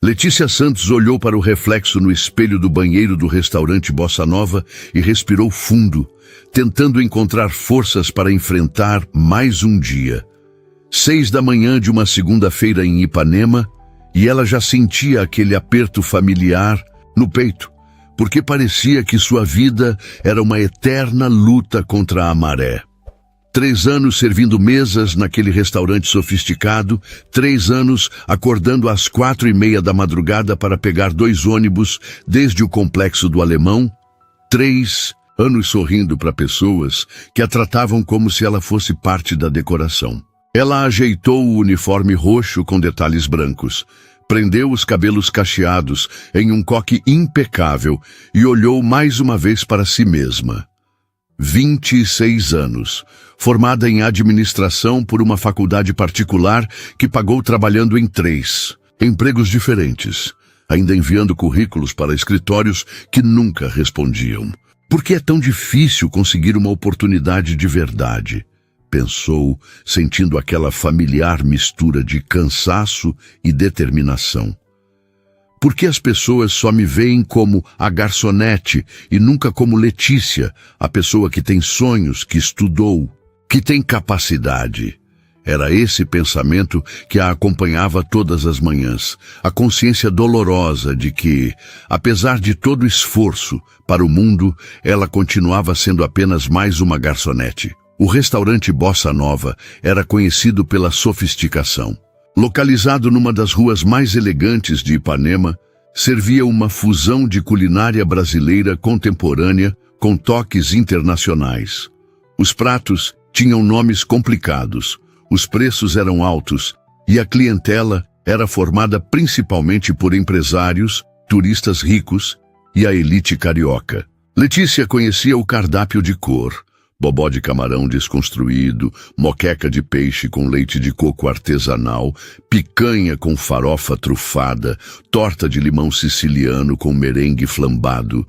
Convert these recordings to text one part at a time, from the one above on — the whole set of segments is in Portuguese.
Letícia Santos olhou para o reflexo no espelho do banheiro do restaurante Bossa Nova e respirou fundo, tentando encontrar forças para enfrentar mais um dia. 6 da manhã de uma segunda-feira em Ipanema, e ela já sentia aquele aperto familiar no peito, porque parecia que sua vida era uma eterna luta contra a maré. 3 anos servindo mesas naquele restaurante sofisticado, 3 anos acordando às 4:30 da madrugada para pegar 2 ônibus desde o Complexo do Alemão, 3 anos sorrindo para pessoas que a tratavam como se ela fosse parte da decoração. Ela ajeitou o uniforme roxo com detalhes brancos, prendeu os cabelos cacheados em um coque impecável e olhou mais uma vez para si mesma. 26 anos, formada em administração por uma faculdade particular que pagou trabalhando em 3 empregos diferentes, ainda enviando currículos para escritórios que nunca respondiam. Por que é tão difícil conseguir uma oportunidade de verdade? Pensou, sentindo aquela familiar mistura de cansaço e determinação. Por que as pessoas só me veem como a garçonete e nunca como Letícia, a pessoa que tem sonhos, que estudou, que tem capacidade? Era esse pensamento que a acompanhava todas as manhãs, a consciência dolorosa de que, apesar de todo o esforço para o mundo, ela continuava sendo apenas mais uma garçonete. O restaurante Bossa Nova era conhecido pela sofisticação. Localizado numa das ruas mais elegantes de Ipanema, servia uma fusão de culinária brasileira contemporânea com toques internacionais. Os pratos tinham nomes complicados, os preços eram altos e a clientela era formada principalmente por empresários, turistas ricos e a elite carioca. Letícia conhecia o cardápio de cor: bobó de camarão desconstruído, moqueca de peixe com leite de coco artesanal, picanha com farofa trufada, torta de limão siciliano com merengue flambado.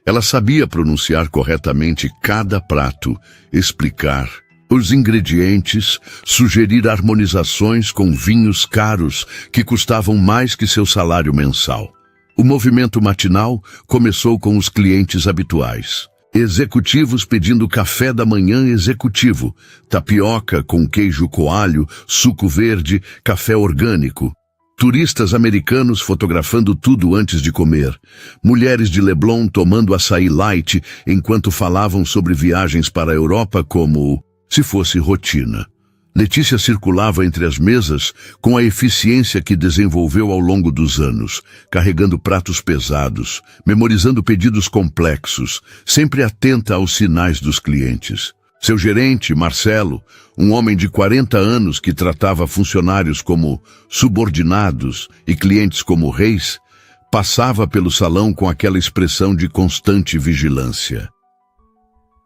Ela sabia pronunciar corretamente cada prato, explicar os ingredientes, sugerir harmonizações com vinhos caros que custavam mais que seu salário mensal. O movimento matinal começou com os clientes habituais. Executivos pedindo café da manhã executivo, tapioca com queijo coalho, suco verde, café orgânico. Turistas americanos fotografando tudo antes de comer. Mulheres de Leblon tomando açaí light enquanto falavam sobre viagens para a Europa como se fosse rotina. Letícia circulava entre as mesas com a eficiência que desenvolveu ao longo dos anos, carregando pratos pesados, memorizando pedidos complexos, sempre atenta aos sinais dos clientes. Seu gerente, Marcelo, um homem de 40 anos que tratava funcionários como subordinados e clientes como reis, passava pelo salão com aquela expressão de constante vigilância.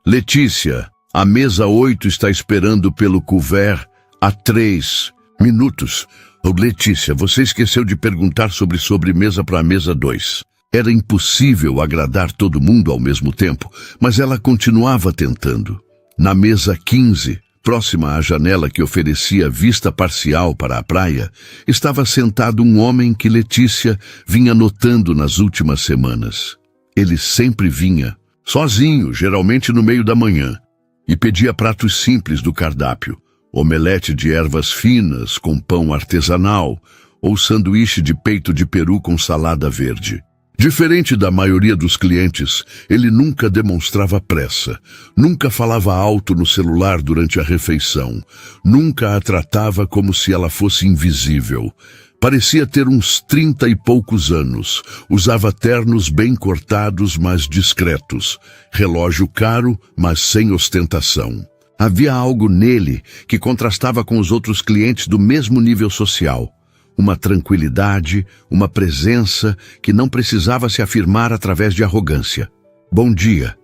Letícia, a mesa 8 está esperando pelo couvert há 3 minutos. Oh, Letícia, você esqueceu de perguntar sobre sobremesa para a mesa 2. Era impossível agradar todo mundo ao mesmo tempo, mas ela continuava tentando. Na mesa 15, próxima à janela que oferecia vista parcial para a praia, estava sentado um homem que Letícia vinha notando nas últimas semanas. Ele sempre vinha, sozinho, geralmente no meio da manhã, e pedia pratos simples do cardápio: omelete de ervas finas com pão artesanal ou sanduíche de peito de peru com salada verde. Diferente da maioria dos clientes, ele nunca demonstrava pressa, nunca falava alto no celular durante a refeição, nunca a tratava como se ela fosse invisível. Parecia ter uns 30 e poucos anos, usava ternos bem cortados, mas discretos, relógio caro, mas sem ostentação. Havia algo nele que contrastava com os outros clientes do mesmo nível social. Uma tranquilidade, uma presença que não precisava se afirmar através de arrogância. "Bom dia",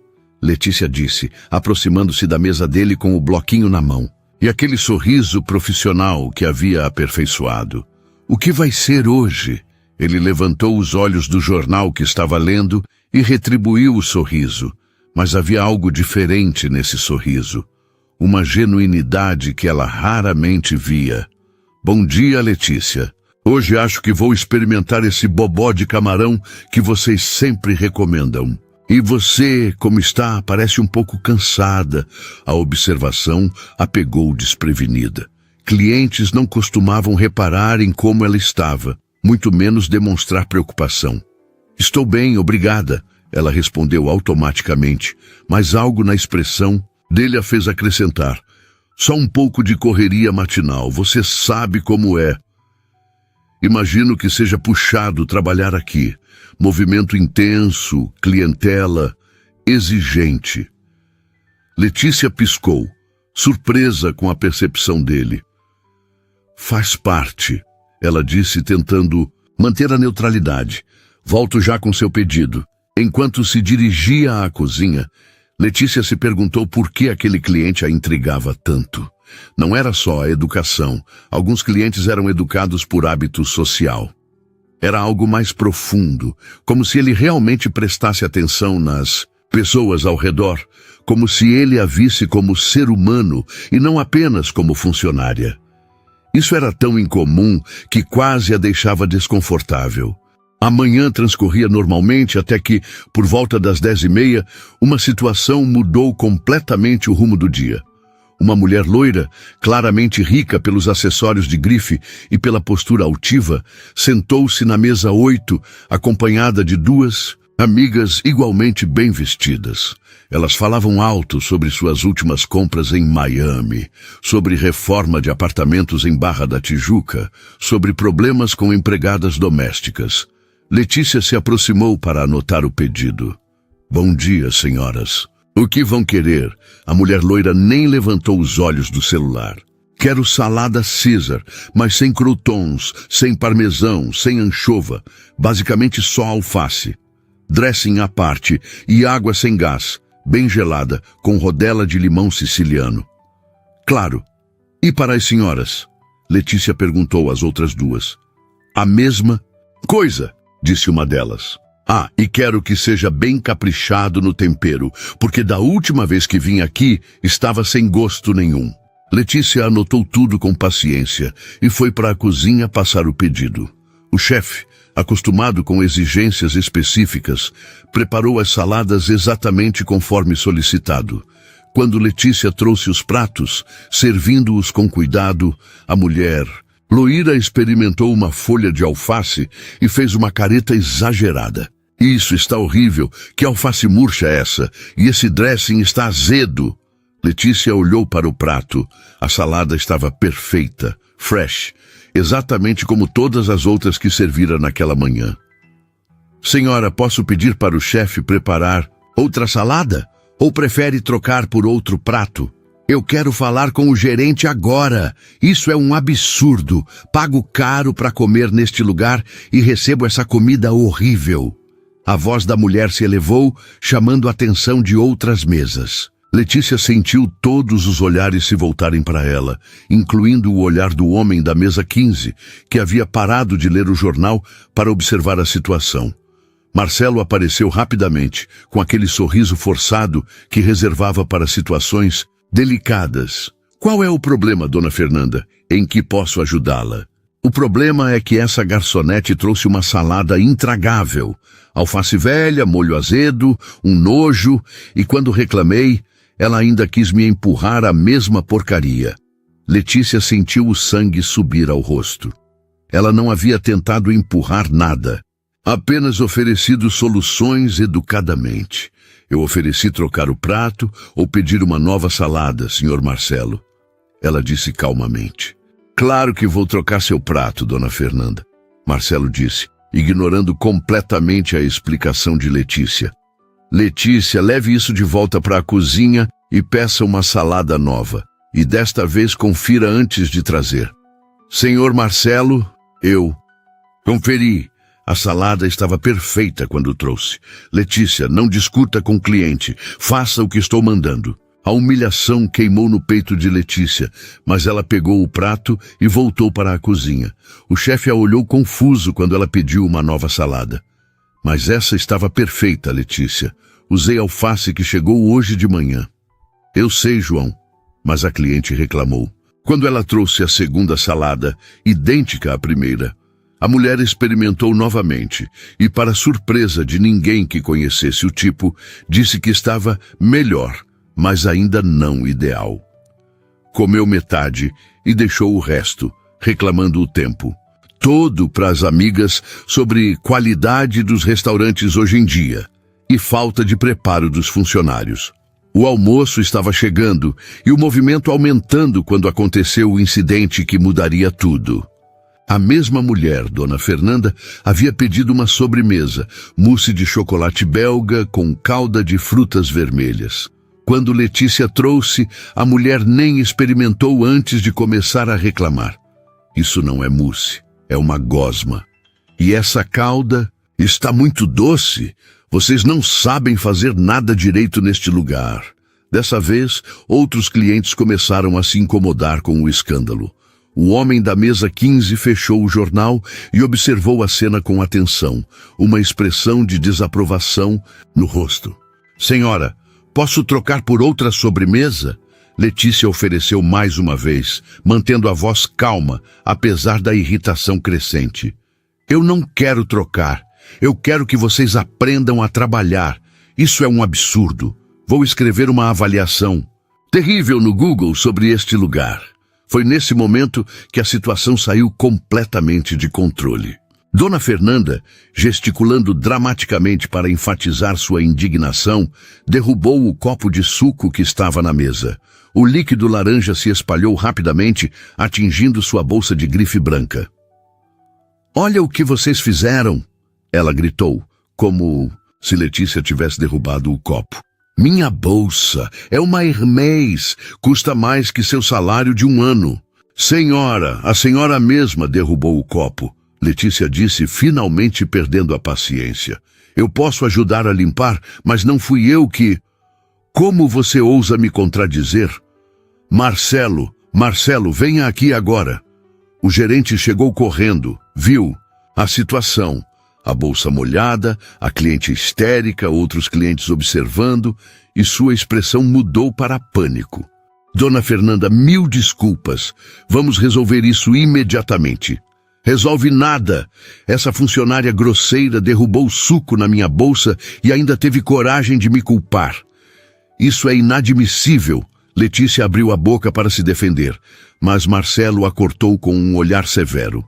Letícia disse, aproximando-se da mesa dele com o bloquinho na mão, e aquele sorriso profissional que havia aperfeiçoado. "O que vai ser hoje?" Ele levantou os olhos do jornal que estava lendo e retribuiu o sorriso, mas havia algo diferente nesse sorriso, uma genuinidade que ela raramente via. "Bom dia, Letícia." Hoje acho que vou experimentar esse bobó de camarão que vocês sempre recomendam. E você, como está, parece um pouco cansada. A observação a pegou desprevenida. Clientes não costumavam reparar em como ela estava, muito menos demonstrar preocupação. Estou bem, obrigada, ela respondeu automaticamente, mas algo na expressão dele a fez acrescentar. Só um pouco de correria matinal, você sabe como é. Imagino que seja puxado trabalhar aqui. Movimento intenso, clientela exigente. Letícia piscou, surpresa com a percepção dele. Faz parte, ela disse tentando manter a neutralidade. Volto já com seu pedido. Enquanto se dirigia à cozinha, Letícia se perguntou por que aquele cliente a intrigava tanto. Não era só a educação. Alguns clientes eram educados por hábito social. Era algo mais profundo, como se ele realmente prestasse atenção nas pessoas ao redor, como se ele a visse como ser humano e não apenas como funcionária. Isso era tão incomum que quase a deixava desconfortável. A manhã transcorria normalmente até que, por volta das 10h30, uma situação mudou completamente o rumo do dia. Uma mulher loira, claramente rica pelos acessórios de grife e pela postura altiva, sentou-se na mesa 8, acompanhada de duas amigas igualmente bem vestidas. Elas falavam alto sobre suas últimas compras em Miami, sobre reforma de apartamentos em Barra da Tijuca, sobre problemas com empregadas domésticas. Letícia se aproximou para anotar o pedido. Bom dia, senhoras. O que vão querer? A mulher loira nem levantou os olhos do celular. Quero salada Caesar, mas sem croutons, sem parmesão, sem anchova, basicamente só alface. Dressing à parte e água sem gás, bem gelada, com rodela de limão siciliano. Claro. E para as senhoras? Letícia perguntou às outras duas. A mesma coisa, disse uma delas. Ah, e quero que seja bem caprichado no tempero, porque da última vez que vim aqui, estava sem gosto nenhum. Letícia anotou tudo com paciência e foi para a cozinha passar o pedido. O chefe, acostumado com exigências específicas, preparou as saladas exatamente conforme solicitado. Quando Letícia trouxe os pratos, servindo-os com cuidado, a mulher loira experimentou uma folha de alface e fez uma careta exagerada. Isso está horrível, que alface murcha é essa? E esse dressing está azedo. Letícia olhou para o prato. A salada estava perfeita, fresh, exatamente como todas as outras que servira naquela manhã. Senhora, posso pedir para o chefe preparar outra salada? Ou prefere trocar por outro prato? Eu quero falar com o gerente agora. Isso é um absurdo. Pago caro para comer neste lugar e recebo essa comida horrível. A voz da mulher se elevou, chamando a atenção de outras mesas. Letícia sentiu todos os olhares se voltarem para ela, incluindo o olhar do homem da mesa 15, que havia parado de ler o jornal para observar a situação. Marcelo apareceu rapidamente, com aquele sorriso forçado que reservava para situações delicadas. Qual é o problema, dona Fernanda? Em que posso ajudá-la? O problema é que essa garçonete trouxe uma salada intragável. Alface velha, molho azedo, um nojo, e quando reclamei, ela ainda quis me empurrar a mesma porcaria. Letícia sentiu o sangue subir ao rosto. Ela não havia tentado empurrar nada, apenas oferecido soluções educadamente. Eu ofereci trocar o prato ou pedir uma nova salada, senhor Marcelo. Ela disse calmamente. Claro que vou trocar seu prato, dona Fernanda, Marcelo disse, ignorando completamente a explicação de Letícia. Letícia, leve isso de volta para a cozinha e peça uma salada nova. E desta vez confira antes de trazer. Senhor Marcelo, eu conferi. A salada estava perfeita quando trouxe. Letícia, não discuta com o cliente. Faça o que estou mandando. A humilhação queimou no peito de Letícia, mas ela pegou o prato e voltou para a cozinha. O chefe a olhou confuso quando ela pediu uma nova salada. Mas essa estava perfeita, Letícia. Usei alface que chegou hoje de manhã. Eu sei, João, mas a cliente reclamou. Quando ela trouxe a segunda salada, idêntica à primeira, A mulher experimentou novamente e, para surpresa de ninguém que conhecesse o tipo, disse que estava melhor, mas ainda não ideal. Comeu metade e deixou o resto, reclamando o tempo. Todo para as amigas sobre qualidade dos restaurantes hoje em dia e falta de preparo dos funcionários. O almoço estava chegando e o movimento aumentando quando aconteceu o incidente que mudaria tudo. A mesma mulher, Dona Fernanda, havia pedido uma sobremesa, mousse de chocolate belga com calda de frutas vermelhas. Quando Letícia trouxe, a mulher nem experimentou antes de começar a reclamar. Isso não é mousse, é uma gosma. E essa calda está muito doce. Vocês não sabem fazer nada direito neste lugar. Dessa vez, outros clientes começaram a se incomodar com o escândalo. O homem da mesa 15 fechou o jornal e observou a cena com atenção, uma expressão de desaprovação no rosto. Senhora, posso trocar por outra sobremesa? Letícia ofereceu mais uma vez, mantendo a voz calma, apesar da irritação crescente. Eu não quero trocar. Eu quero que vocês aprendam a trabalhar. Isso é um absurdo. Vou escrever uma avaliação terrível no Google sobre este lugar. Foi nesse momento que a situação saiu completamente de controle. Dona Fernanda, gesticulando dramaticamente para enfatizar sua indignação, derrubou o copo de suco que estava na mesa. O líquido laranja se espalhou rapidamente, atingindo sua bolsa de grife branca. Olha o que vocês fizeram! Ela gritou, como se Letícia tivesse derrubado o copo. Minha bolsa é uma Hermès, custa mais que seu salário de um ano. Senhora, a senhora mesma derrubou o copo. Letícia disse, finalmente perdendo a paciência. Eu posso ajudar a limpar, mas não fui eu que... Como você ousa me contradizer? Marcelo, venha aqui agora. O gerente chegou correndo, viu a situação. A bolsa molhada, a cliente histérica, outros clientes observando, e sua expressão mudou para pânico. Dona Fernanda, 1000 desculpas. Vamos resolver isso imediatamente. Resolve nada. Essa funcionária grosseira derrubou suco na minha bolsa e ainda teve coragem de me culpar. Isso é inadmissível. Letícia abriu a boca para se defender, mas Marcelo a cortou com um olhar severo.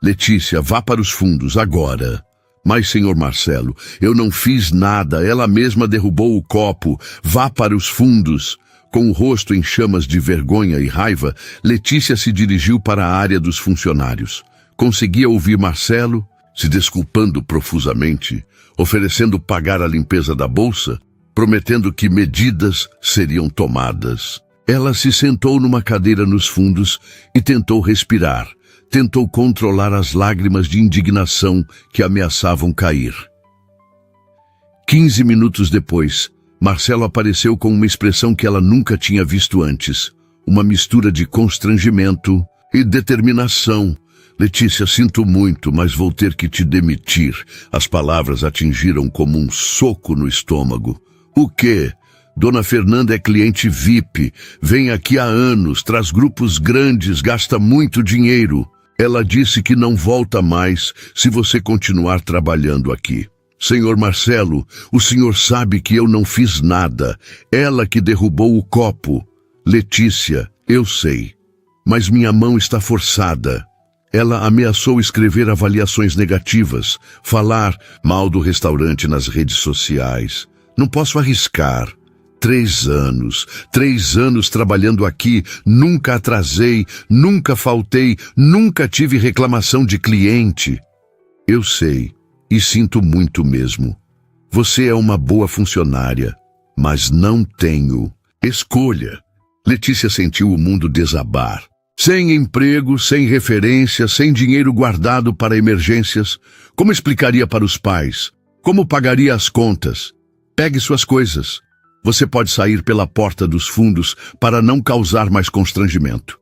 Letícia, vá para os fundos, agora. Mas, senhor Marcelo, eu não fiz nada, ela mesma derrubou o copo. Vá para os fundos. Com o rosto em chamas de vergonha e raiva, Letícia se dirigiu para a área dos funcionários. Conseguia ouvir Marcelo, se desculpando profusamente, oferecendo pagar a limpeza da bolsa, prometendo que medidas seriam tomadas. Ela se sentou numa cadeira nos fundos e tentou respirar. Tentou controlar as lágrimas de indignação que ameaçavam cair. 15 minutos depois, Marcelo apareceu com uma expressão que ela nunca tinha visto antes. Uma mistura de constrangimento e determinação. Letícia, sinto muito, mas vou ter que te demitir. As palavras atingiram como um soco no estômago. O quê? Dona Fernanda é cliente VIP. Vem aqui há anos, traz grupos grandes, gasta muito dinheiro. Ela disse que não volta mais se você continuar trabalhando aqui. Senhor Marcelo, o senhor sabe que eu não fiz nada. Ela que derrubou o copo. Letícia, eu sei. Mas minha mão está forçada. Ela ameaçou escrever avaliações negativas, falar mal do restaurante nas redes sociais. Não posso arriscar. 3 anos trabalhando aqui, nunca atrasei, nunca faltei, nunca tive reclamação de cliente. Eu sei, e sinto muito mesmo. Você é uma boa funcionária, mas não tenho escolha. Letícia sentiu o mundo desabar. Sem emprego, sem referência, sem dinheiro guardado para emergências, como explicaria para os pais? Como pagaria as contas? Pegue suas coisas. Você pode sair pela porta dos fundos para não causar mais constrangimento.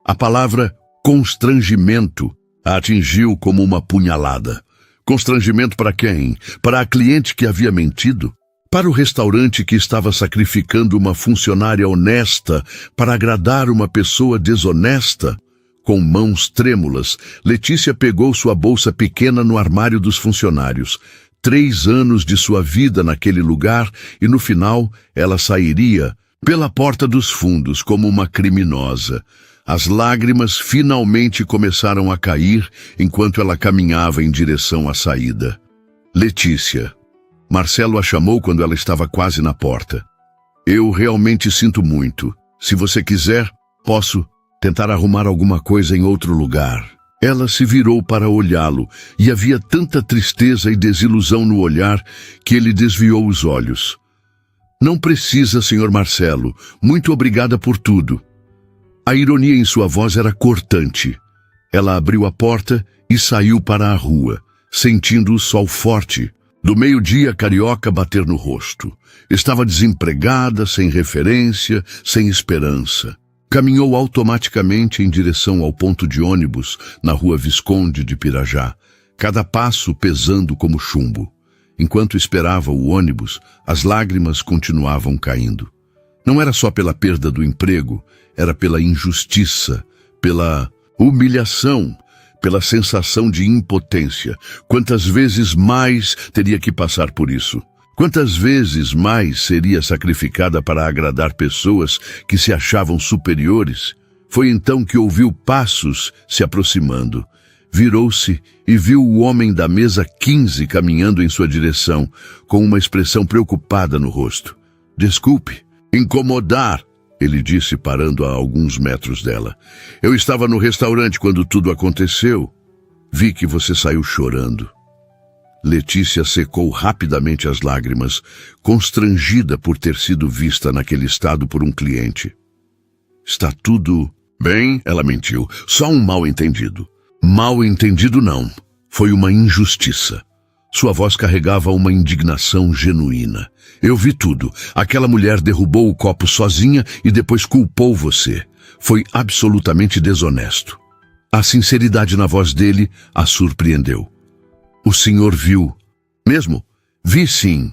A palavra constrangimento a atingiu como uma punhalada. Constrangimento para quem? Para a cliente que havia mentido? Para o restaurante que estava sacrificando uma funcionária honesta para agradar uma pessoa desonesta? Com mãos trêmulas, Letícia pegou sua bolsa pequena no armário dos funcionários. 3 anos de sua vida naquele lugar e, no final, ela sairia pela porta dos fundos como uma criminosa. As lágrimas finalmente começaram a cair enquanto ela caminhava em direção à saída. Letícia. Marcelo a chamou quando ela estava quase na porta. Eu realmente sinto muito. Se você quiser, posso tentar arrumar alguma coisa em outro lugar. Ela se virou para olhá-lo e havia tanta tristeza e desilusão no olhar que ele desviou os olhos. Não precisa, Sr. Marcelo. Muito obrigada por tudo. A ironia em sua voz era cortante. Ela abriu a porta e saiu para a rua, sentindo o sol forte do meio-dia carioca bater no rosto. Estava desempregada, sem referência, sem esperança. Caminhou automaticamente em direção ao ponto de ônibus na rua Visconde de Pirajá, cada passo pesando como chumbo. Enquanto esperava o ônibus, as lágrimas continuavam caindo. Não era só pela perda do emprego, era pela injustiça, pela humilhação, pela sensação de impotência. Quantas vezes mais teria que passar por isso? Quantas vezes mais seria sacrificada para agradar pessoas que se achavam superiores? Foi então que ouviu passos se aproximando. Virou-se e viu o homem da mesa 15 caminhando em sua direção, com uma expressão preocupada no rosto. Desculpe, incomodar, ele disse parando a alguns metros dela. Eu estava no restaurante quando tudo aconteceu. Vi que você saiu chorando. Letícia secou rapidamente as lágrimas, constrangida por ter sido vista naquele estado por um cliente. Está tudo bem? Ela mentiu. Só um mal-entendido. Mal-entendido não. Foi uma injustiça. Sua voz carregava uma indignação genuína. Eu vi tudo. Aquela mulher derrubou o copo sozinha e depois culpou você. Foi absolutamente desonesto. A sinceridade na voz dele a surpreendeu. O senhor viu? Mesmo? Vi sim.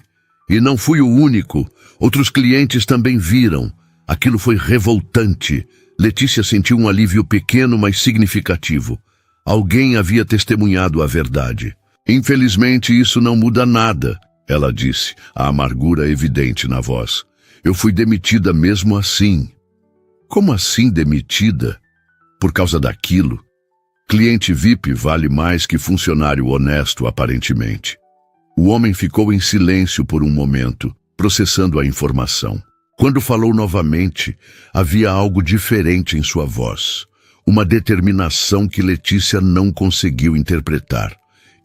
E não fui o único. Outros clientes também viram. Aquilo foi revoltante. Letícia sentiu um alívio pequeno, mas significativo. Alguém havia testemunhado a verdade. Infelizmente, isso não muda nada, ela disse, a amargura evidente na voz. Eu fui demitida mesmo assim. Como assim demitida? Por causa daquilo? Cliente VIP vale mais que funcionário honesto, aparentemente. O homem ficou em silêncio por um momento, processando a informação. Quando falou novamente, havia algo diferente em sua voz. Uma determinação que Letícia não conseguiu interpretar.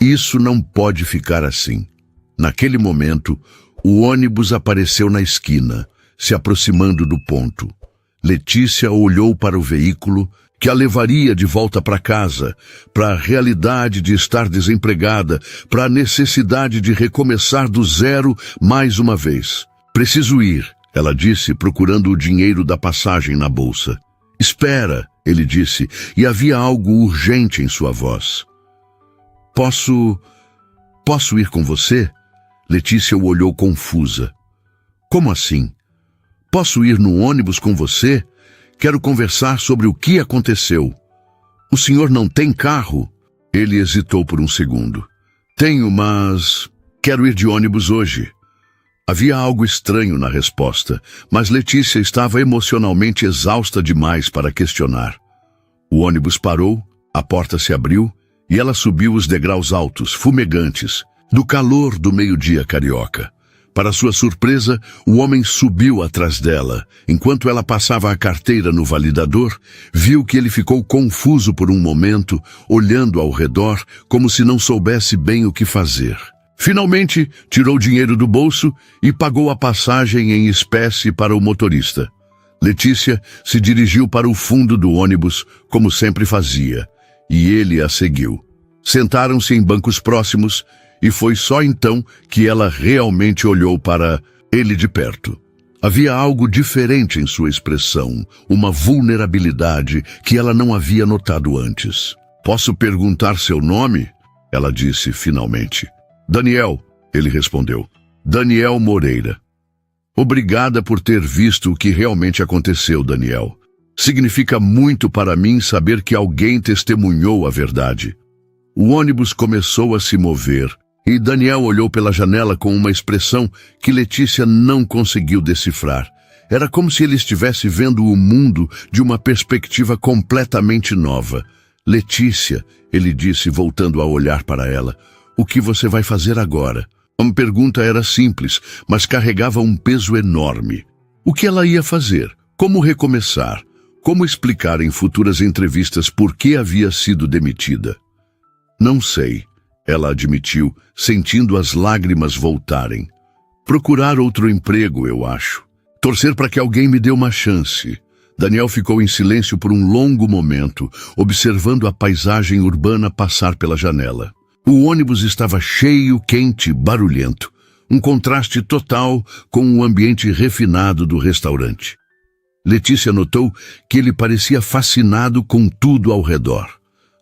Isso não pode ficar assim. Naquele momento, o ônibus apareceu na esquina, se aproximando do ponto. Letícia olhou para o veículo que a levaria de volta para casa, para a realidade de estar desempregada, para a necessidade de recomeçar do zero mais uma vez. Preciso ir, ela disse, procurando o dinheiro da passagem na bolsa. Espera, ele disse, e havia algo urgente em sua voz. Posso ir com você? Letícia o olhou confusa. Como assim? Posso ir no ônibus com você? Quero conversar sobre o que aconteceu. O senhor não tem carro? Ele hesitou por um segundo. Tenho, mas quero ir de ônibus hoje. Havia algo estranho na resposta, mas Letícia estava emocionalmente exausta demais para questionar. O ônibus parou, a porta se abriu e ela subiu os degraus altos, fumegantes, do calor do meio-dia carioca. Para sua surpresa, o homem subiu atrás dela. Enquanto ela passava a carteira no validador, viu que ele ficou confuso por um momento, olhando ao redor como se não soubesse bem o que fazer. Finalmente, tirou dinheiro do bolso e pagou a passagem em espécie para o motorista. Letícia se dirigiu para o fundo do ônibus, como sempre fazia, e ele a seguiu. Sentaram-se em bancos próximos e foi só então que ela realmente olhou para ele de perto. Havia algo diferente em sua expressão, uma vulnerabilidade que ela não havia notado antes. Posso perguntar seu nome? Ela disse finalmente. Daniel, ele respondeu. Daniel Moreira. Obrigada por ter visto o que realmente aconteceu, Daniel. Significa muito para mim saber que alguém testemunhou a verdade. O ônibus começou a se mover e Daniel olhou pela janela com uma expressão que Letícia não conseguiu decifrar. Era como se ele estivesse vendo o mundo de uma perspectiva completamente nova. Letícia, ele disse, voltando a olhar para ela, o que você vai fazer agora? A pergunta era simples, mas carregava um peso enorme. O que ela ia fazer? Como recomeçar? Como explicar em futuras entrevistas por que havia sido demitida? Não sei, ela admitiu, sentindo as lágrimas voltarem. Procurar outro emprego, eu acho. Torcer para que alguém me dê uma chance. Daniel ficou em silêncio por um longo momento, observando a paisagem urbana passar pela janela. O ônibus estava cheio, quente, barulhento. Um contraste total com o ambiente refinado do restaurante. Letícia notou que ele parecia fascinado com tudo ao redor.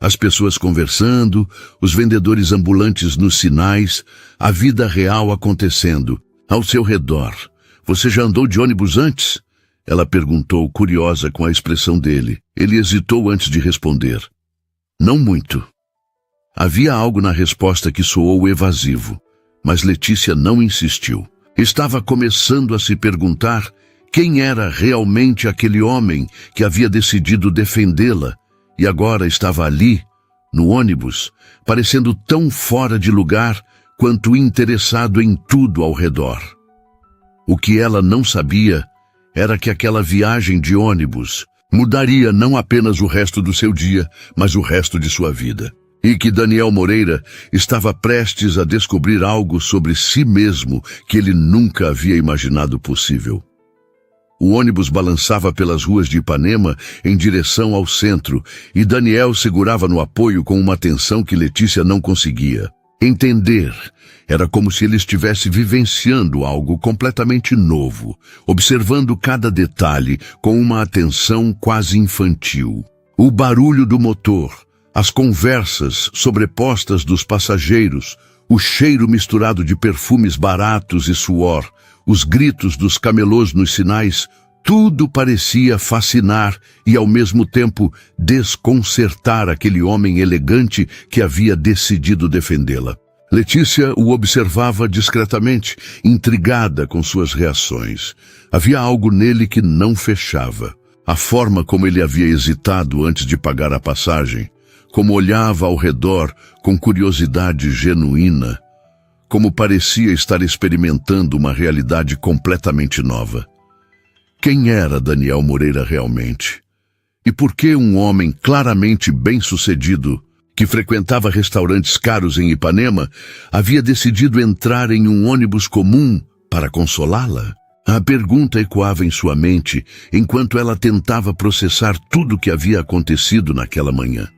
As pessoas conversando, os vendedores ambulantes nos sinais, a vida real acontecendo, ao seu redor. Você já andou de ônibus antes? Ela perguntou, curiosa com a expressão dele. Ele hesitou antes de responder. Não muito. Havia algo na resposta que soou evasivo, mas Letícia não insistiu. Estava começando a se perguntar quem era realmente aquele homem que havia decidido defendê-la e agora estava ali, no ônibus, parecendo tão fora de lugar quanto interessado em tudo ao redor. O que ela não sabia era que aquela viagem de ônibus mudaria não apenas o resto do seu dia, mas o resto de sua vida. E que Daniel Moreira estava prestes a descobrir algo sobre si mesmo que ele nunca havia imaginado possível. O ônibus balançava pelas ruas de Ipanema em direção ao centro e Daniel segurava no apoio com uma atenção que Letícia não conseguia entender. Era como se ele estivesse vivenciando algo completamente novo, observando cada detalhe com uma atenção quase infantil. O barulho do motor, as conversas sobrepostas dos passageiros, o cheiro misturado de perfumes baratos e suor, os gritos dos camelôs nos sinais, tudo parecia fascinar e ao mesmo tempo desconcertar aquele homem elegante que havia decidido defendê-la. Letícia o observava discretamente, intrigada com suas reações. Havia algo nele que não fechava. A forma como ele havia hesitado antes de pagar a passagem, como olhava ao redor com curiosidade genuína, como parecia estar experimentando uma realidade completamente nova. Quem era Daniel Moreira realmente? E por que um homem claramente bem-sucedido, que frequentava restaurantes caros em Ipanema, havia decidido entrar em um ônibus comum para consolá-la? A pergunta ecoava em sua mente enquanto ela tentava processar tudo o que havia acontecido naquela manhã.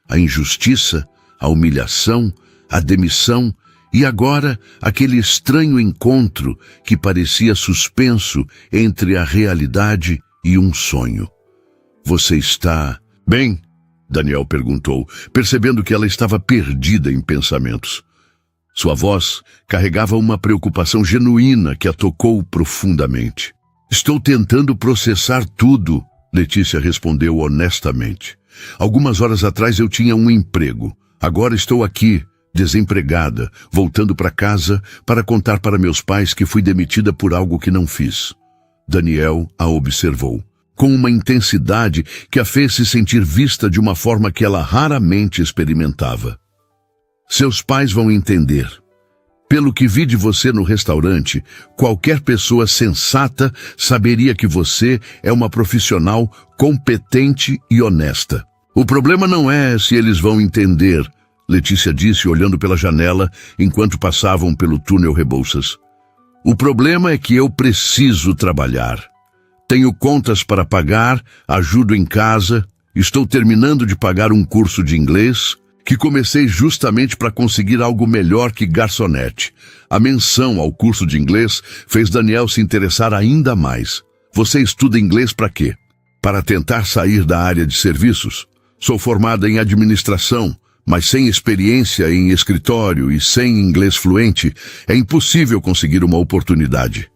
A injustiça, a humilhação, a demissão e agora aquele estranho encontro que parecia suspenso entre a realidade e um sonho. Você está bem? Daniel perguntou, percebendo que ela estava perdida em pensamentos. Sua voz carregava uma preocupação genuína que a tocou profundamente. Estou tentando processar tudo, Letícia respondeu honestamente. Algumas horas atrás eu tinha um emprego. Agora estou aqui, desempregada, voltando para casa para contar para meus pais que fui demitida por algo que não fiz. Daniel a observou, com uma intensidade que a fez se sentir vista de uma forma que ela raramente experimentava. Seus pais vão entender. Pelo que vi de você no restaurante, qualquer pessoa sensata saberia que você é uma profissional competente e honesta. O problema não é se eles vão entender, Letícia disse olhando pela janela enquanto passavam pelo túnel Rebouças. O problema é que eu preciso trabalhar. Tenho contas para pagar, ajudo em casa, estou terminando de pagar um curso de inglês, que comecei justamente para conseguir algo melhor que garçonete. A menção ao curso de inglês fez Daniel se interessar ainda mais. Você estuda inglês para quê? Para tentar sair da área de serviços? Sou formada em administração, mas sem experiência em escritório e sem inglês fluente, é impossível conseguir uma oportunidade.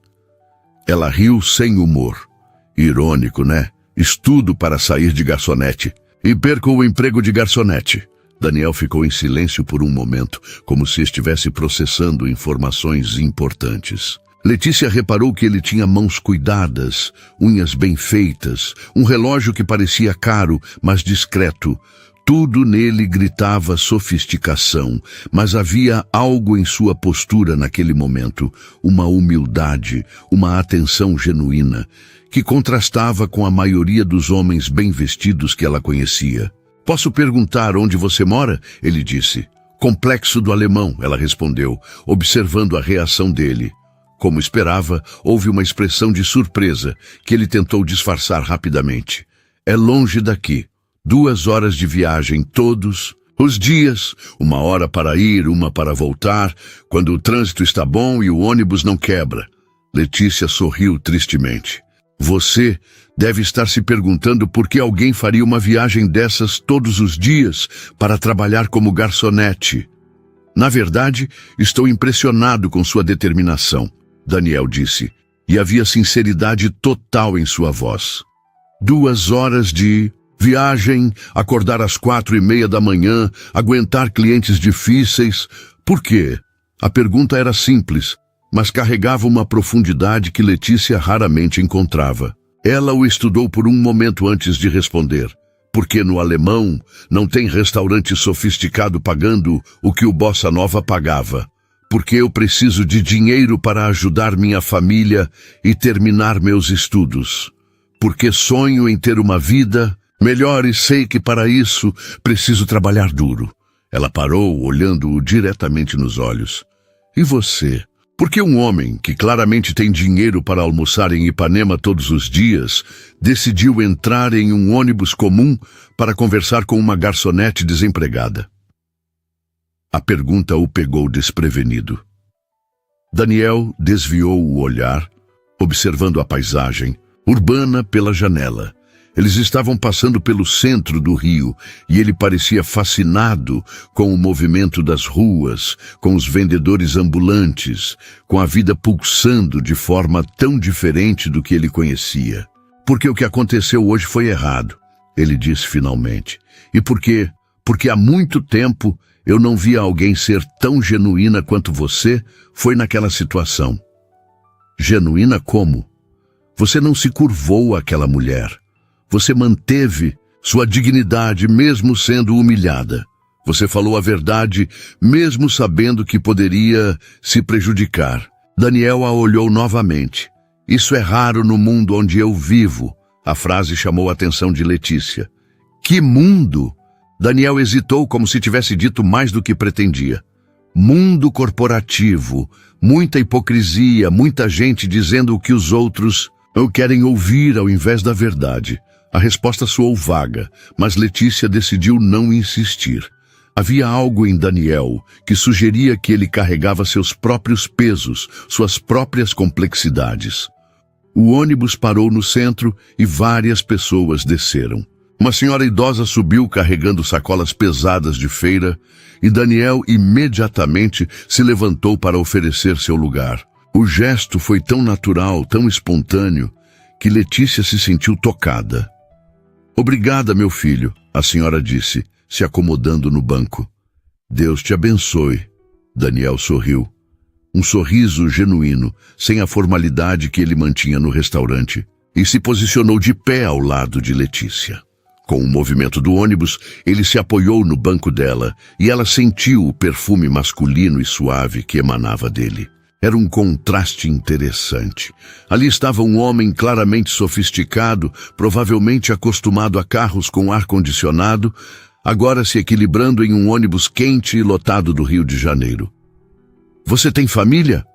Ela riu sem humor. Irônico, né? Estudo para sair de garçonete. E perco o emprego de garçonete. Daniel ficou em silêncio por um momento, como se estivesse processando informações importantes. Letícia reparou que ele tinha mãos cuidadas, unhas bem feitas, um relógio que parecia caro, mas discreto. Tudo nele gritava sofisticação, mas havia algo em sua postura naquele momento, uma humildade, uma atenção genuína, que contrastava com a maioria dos homens bem vestidos que ela conhecia. Posso perguntar onde você mora? Ele disse. Complexo do Alemão, ela respondeu, observando a reação dele. Como esperava, houve uma expressão de surpresa, que ele tentou disfarçar rapidamente. É longe daqui. 2 horas de viagem todos os dias, 1 hora para ir, 1 para voltar, quando o trânsito está bom e o ônibus não quebra. Letícia sorriu tristemente. Você deve estar se perguntando por que alguém faria uma viagem dessas todos os dias para trabalhar como garçonete. Na verdade, estou impressionado com sua determinação, Daniel disse, e havia sinceridade total em sua voz. 2 horas de viagem, acordar às 4:30 da manhã, aguentar clientes difíceis. Por quê? A pergunta era simples, mas carregava uma profundidade que Letícia raramente encontrava. Ela o estudou por um momento antes de responder. Porque no Alemão não tem restaurante sofisticado pagando o que o Bossa Nova pagava. Porque eu preciso de dinheiro para ajudar minha família e terminar meus estudos. Porque sonho em ter uma vida melhor e sei que para isso preciso trabalhar duro. Ela parou, olhando-o diretamente nos olhos. E você? Por que um homem que claramente tem dinheiro para almoçar em Ipanema todos os dias decidiu entrar em um ônibus comum para conversar com uma garçonete desempregada? A pergunta o pegou desprevenido. Daniel desviou o olhar, observando a paisagem urbana pela janela. Eles estavam passando pelo centro do Rio e ele parecia fascinado com o movimento das ruas, com os vendedores ambulantes, com a vida pulsando de forma tão diferente do que ele conhecia. Porque o que aconteceu hoje foi errado, ele disse finalmente. E porque há muito tempo eu não via alguém ser tão genuína quanto você foi naquela situação. Genuína como? Você não se curvou àquela mulher. Você manteve sua dignidade mesmo sendo humilhada. Você falou a verdade mesmo sabendo que poderia se prejudicar. Daniel a olhou novamente. Isso é raro no mundo onde eu vivo. A frase chamou a atenção de Letícia. Que mundo? Daniel hesitou como se tivesse dito mais do que pretendia. Mundo corporativo, muita hipocrisia, muita gente dizendo o que os outros não querem ouvir ao invés da verdade. A resposta soou vaga, mas Letícia decidiu não insistir. Havia algo em Daniel que sugeria que ele carregava seus próprios pesos, suas próprias complexidades. O ônibus parou no centro e várias pessoas desceram. Uma senhora idosa subiu carregando sacolas pesadas de feira e Daniel imediatamente se levantou para oferecer seu lugar. O gesto foi tão natural, tão espontâneo, que Letícia se sentiu tocada. Obrigada, meu filho, a senhora disse, se acomodando no banco. Deus te abençoe. Daniel sorriu. Um sorriso genuíno, sem a formalidade que ele mantinha no restaurante, e se posicionou de pé ao lado de Letícia. Com o movimento do ônibus, ele se apoiou no banco dela e ela sentiu o perfume masculino e suave que emanava dele. Era um contraste interessante. Ali estava um homem claramente sofisticado, provavelmente acostumado a carros com ar-condicionado, agora se equilibrando em um ônibus quente e lotado do Rio de Janeiro. Você tem família?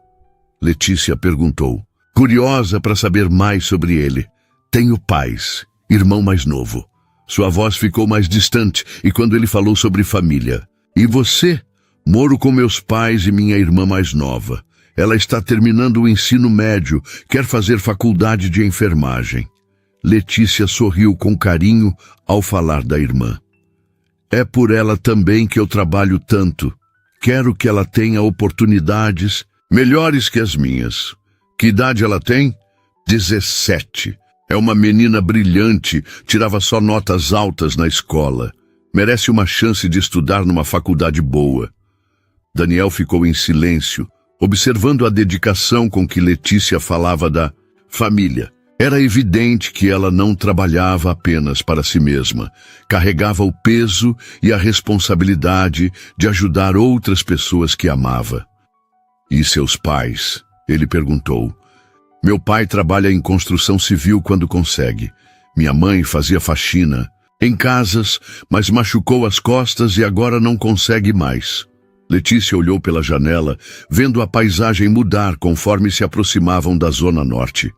Letícia perguntou, curiosa para saber mais sobre ele. Tenho pais, irmão mais novo. Sua voz ficou mais distante e quando ele falou sobre família. E você? Moro com meus pais e minha irmã mais nova. Ela está terminando o ensino médio, quer fazer faculdade de enfermagem. Letícia sorriu com carinho ao falar da irmã. É por ela também que eu trabalho tanto. Quero que ela tenha oportunidades melhores que as minhas. Que idade ela tem? 17. É uma menina brilhante, tirava só notas altas na escola. Merece uma chance de estudar numa faculdade boa. Daniel ficou em silêncio, observando a dedicação com que Letícia falava da família. Era evidente que ela não trabalhava apenas para si mesma. Carregava o peso e a responsabilidade de ajudar outras pessoas que amava. E seus pais? Ele perguntou. Meu pai trabalha em construção civil quando consegue. Minha mãe fazia faxina em casas, mas machucou as costas e agora não consegue mais. Letícia olhou pela janela, vendo a paisagem mudar conforme se aproximavam da Zona Norte.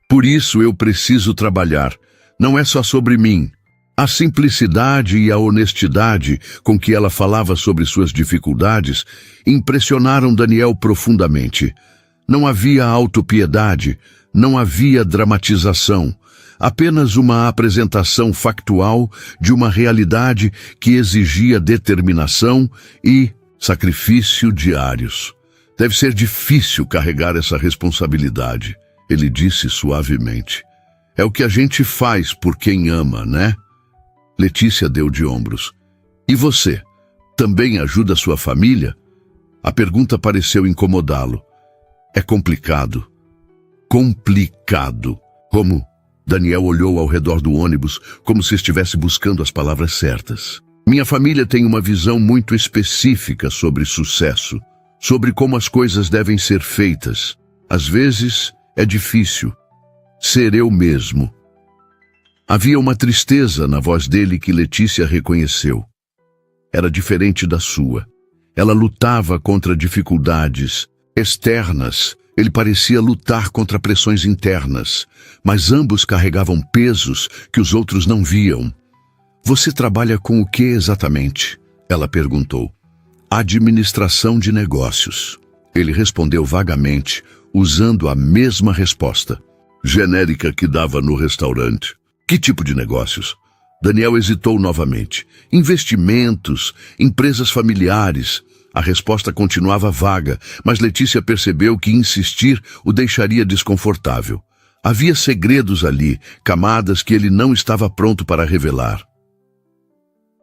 Por isso eu preciso trabalhar. Não é só sobre mim. A simplicidade e a honestidade com que ela falava sobre suas dificuldades impressionaram Daniel profundamente. Não havia autopiedade, não havia dramatização, apenas uma apresentação factual de uma realidade que exigia determinação e sacrifício diários. Deve ser difícil carregar essa responsabilidade, ele disse suavemente. É o que a gente faz por quem ama, né? Letícia deu de ombros. E você? Também ajuda sua família? A pergunta pareceu incomodá-lo. É complicado. Complicado. Como? Daniel olhou ao redor do ônibus, como se estivesse buscando as palavras certas. Minha família tem uma visão muito específica sobre sucesso, sobre como as coisas devem ser feitas. Às vezes, é difícil. Ser eu mesmo. Havia uma tristeza na voz dele que Letícia reconheceu. Era diferente da sua. Ela lutava contra dificuldades externas. Ele parecia lutar contra pressões internas, mas ambos carregavam pesos que os outros não viam. Você trabalha com o que exatamente? Ela perguntou. Administração de negócios. Ele respondeu vagamente, usando a mesma resposta, genérica que dava no restaurante. Que tipo de negócios? Daniel hesitou novamente. Investimentos, empresas familiares. A resposta continuava vaga, mas Letícia percebeu que insistir o deixaria desconfortável. Havia segredos ali, camadas que ele não estava pronto para revelar.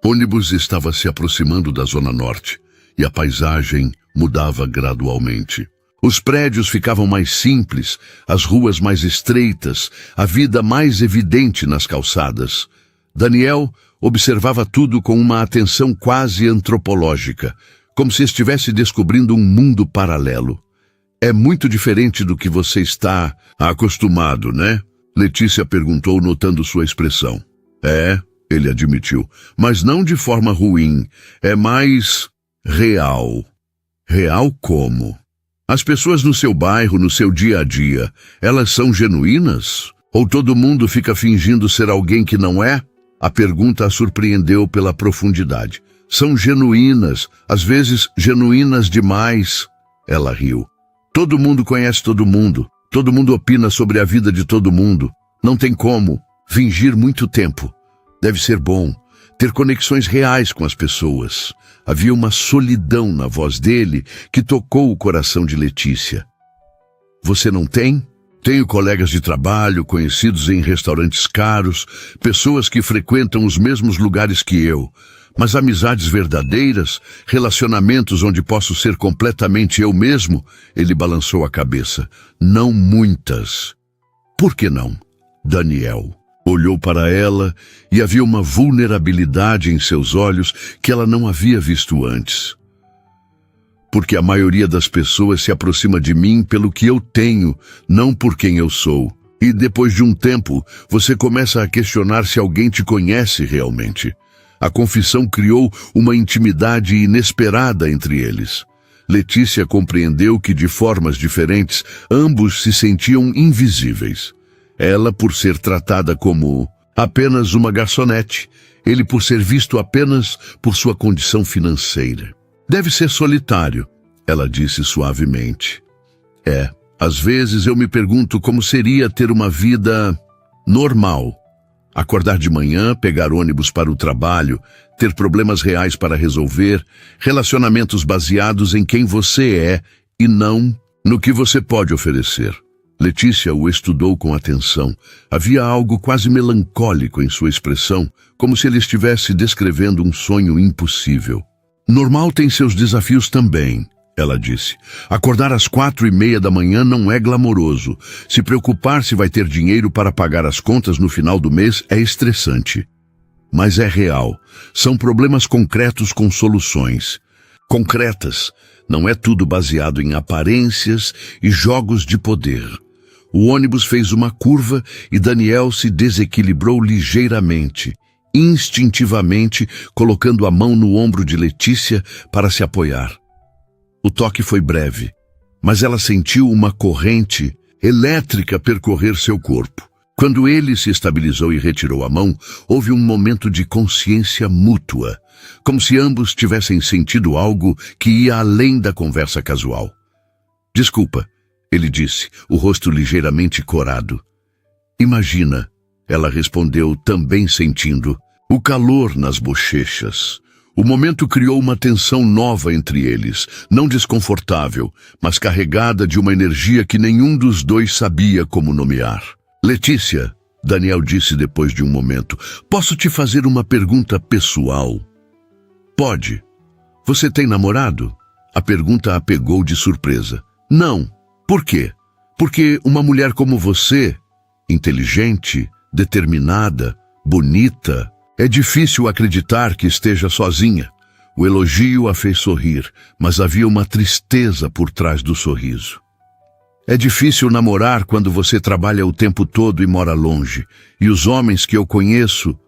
O ônibus estava se aproximando da Zona Norte, e a paisagem mudava gradualmente. Os prédios ficavam mais simples, as ruas mais estreitas, a vida mais evidente nas calçadas. Daniel observava tudo com uma atenção quase antropológica, como se estivesse descobrindo um mundo paralelo. É muito diferente do que você está acostumado, né? Letícia perguntou, notando sua expressão. É, ele admitiu, mas não de forma ruim. É mais real. Real como? As pessoas no seu bairro, no seu dia a dia, elas são genuínas? Ou todo mundo fica fingindo ser alguém que não é? A pergunta a surpreendeu pela profundidade. São genuínas, às vezes genuínas demais. Ela riu. Todo mundo conhece todo mundo opina sobre a vida de todo mundo. Não tem como fingir muito tempo. Deve ser bom ter conexões reais com as pessoas. Havia uma solidão na voz dele que tocou o coração de Letícia. Você não tem? Tenho colegas de trabalho, conhecidos em restaurantes caros, pessoas que frequentam os mesmos lugares que eu. Mas amizades verdadeiras, relacionamentos onde posso ser completamente eu mesmo, ele balançou a cabeça. Não muitas. Por que não? Daniel olhou para ela e havia uma vulnerabilidade em seus olhos que ela não havia visto antes. Porque a maioria das pessoas se aproxima de mim pelo que eu tenho, não por quem eu sou. E depois de um tempo, você começa a questionar se alguém te conhece realmente. A confissão criou uma intimidade inesperada entre eles. Letícia compreendeu que, de formas diferentes, ambos se sentiam invisíveis. Ela por ser tratada como apenas uma garçonete, ele por ser visto apenas por sua condição financeira. Deve ser solitário, ela disse suavemente. Às vezes eu me pergunto como seria ter uma vida normal. Acordar de manhã, pegar ônibus para o trabalho, ter problemas reais para resolver, relacionamentos baseados em quem você é e não no que você pode oferecer. Letícia o estudou com atenção. Havia algo quase melancólico em sua expressão, como se ele estivesse descrevendo um sonho impossível. Normal tem seus desafios também, ela disse. Acordar às 4:30 da manhã não é glamouroso. Se preocupar se vai ter dinheiro para pagar as contas no final do mês é estressante. Mas é real. São problemas concretos com soluções. Concretas. Não é tudo baseado em aparências e jogos de poder. O ônibus fez uma curva e Daniel se desequilibrou ligeiramente, instintivamente, colocando a mão no ombro de Letícia para se apoiar. O toque foi breve, mas ela sentiu uma corrente elétrica percorrer seu corpo. Quando ele se estabilizou e retirou a mão, houve um momento de consciência mútua, como se ambos tivessem sentido algo que ia além da conversa casual. Desculpa, ele disse, o rosto ligeiramente corado. Imagina, ela respondeu, também sentindo, o calor nas bochechas. O momento criou uma tensão nova entre eles, não desconfortável, mas carregada de uma energia que nenhum dos dois sabia como nomear. Letícia, Daniel disse depois de um momento, posso te fazer uma pergunta pessoal? Pode. Você tem namorado? A pergunta a pegou de surpresa. Não. Por quê? Porque uma mulher como você, inteligente, determinada, bonita, é difícil acreditar que esteja sozinha. O elogio a fez sorrir, mas havia uma tristeza por trás do sorriso. É difícil namorar quando você trabalha o tempo todo e mora longe, e os homens que eu conheço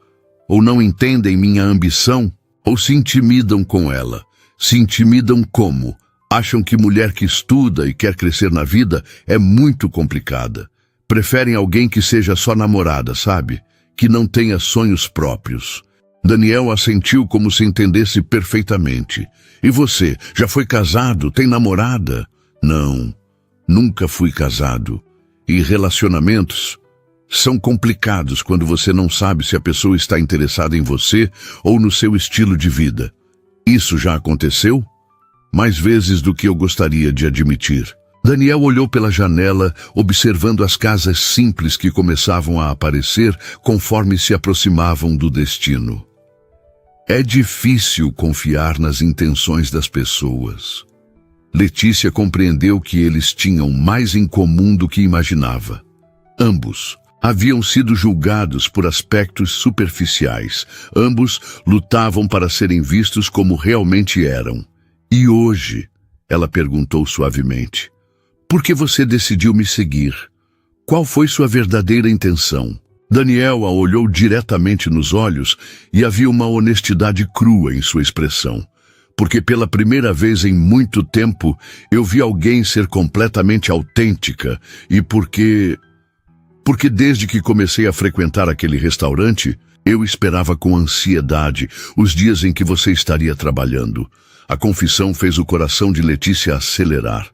ou não entendem minha ambição, ou se intimidam com ela. Se intimidam como? Acham que mulher que estuda e quer crescer na vida é muito complicada. Preferem alguém que seja só namorada, sabe? Que não tenha sonhos próprios. Daniel assentiu como se entendesse perfeitamente. E você, já foi casado? Tem namorada? Não, nunca fui casado. E relacionamentos são complicados quando você não sabe se a pessoa está interessada em você ou no seu estilo de vida. Isso já aconteceu? Mais vezes do que eu gostaria de admitir. Daniel olhou pela janela, observando as casas simples que começavam a aparecer conforme se aproximavam do destino. É difícil confiar nas intenções das pessoas. Letícia compreendeu que eles tinham mais em comum do que imaginava. Ambos haviam sido julgados por aspectos superficiais. Ambos lutavam para serem vistos como realmente eram. E hoje, ela perguntou suavemente, por que você decidiu me seguir? Qual foi sua verdadeira intenção? Daniel a olhou diretamente nos olhos e havia uma honestidade crua em sua expressão. Porque pela primeira vez em muito tempo eu vi alguém ser completamente autêntica e porque desde que comecei a frequentar aquele restaurante, eu esperava com ansiedade os dias em que você estaria trabalhando. A confissão fez o coração de Letícia acelerar.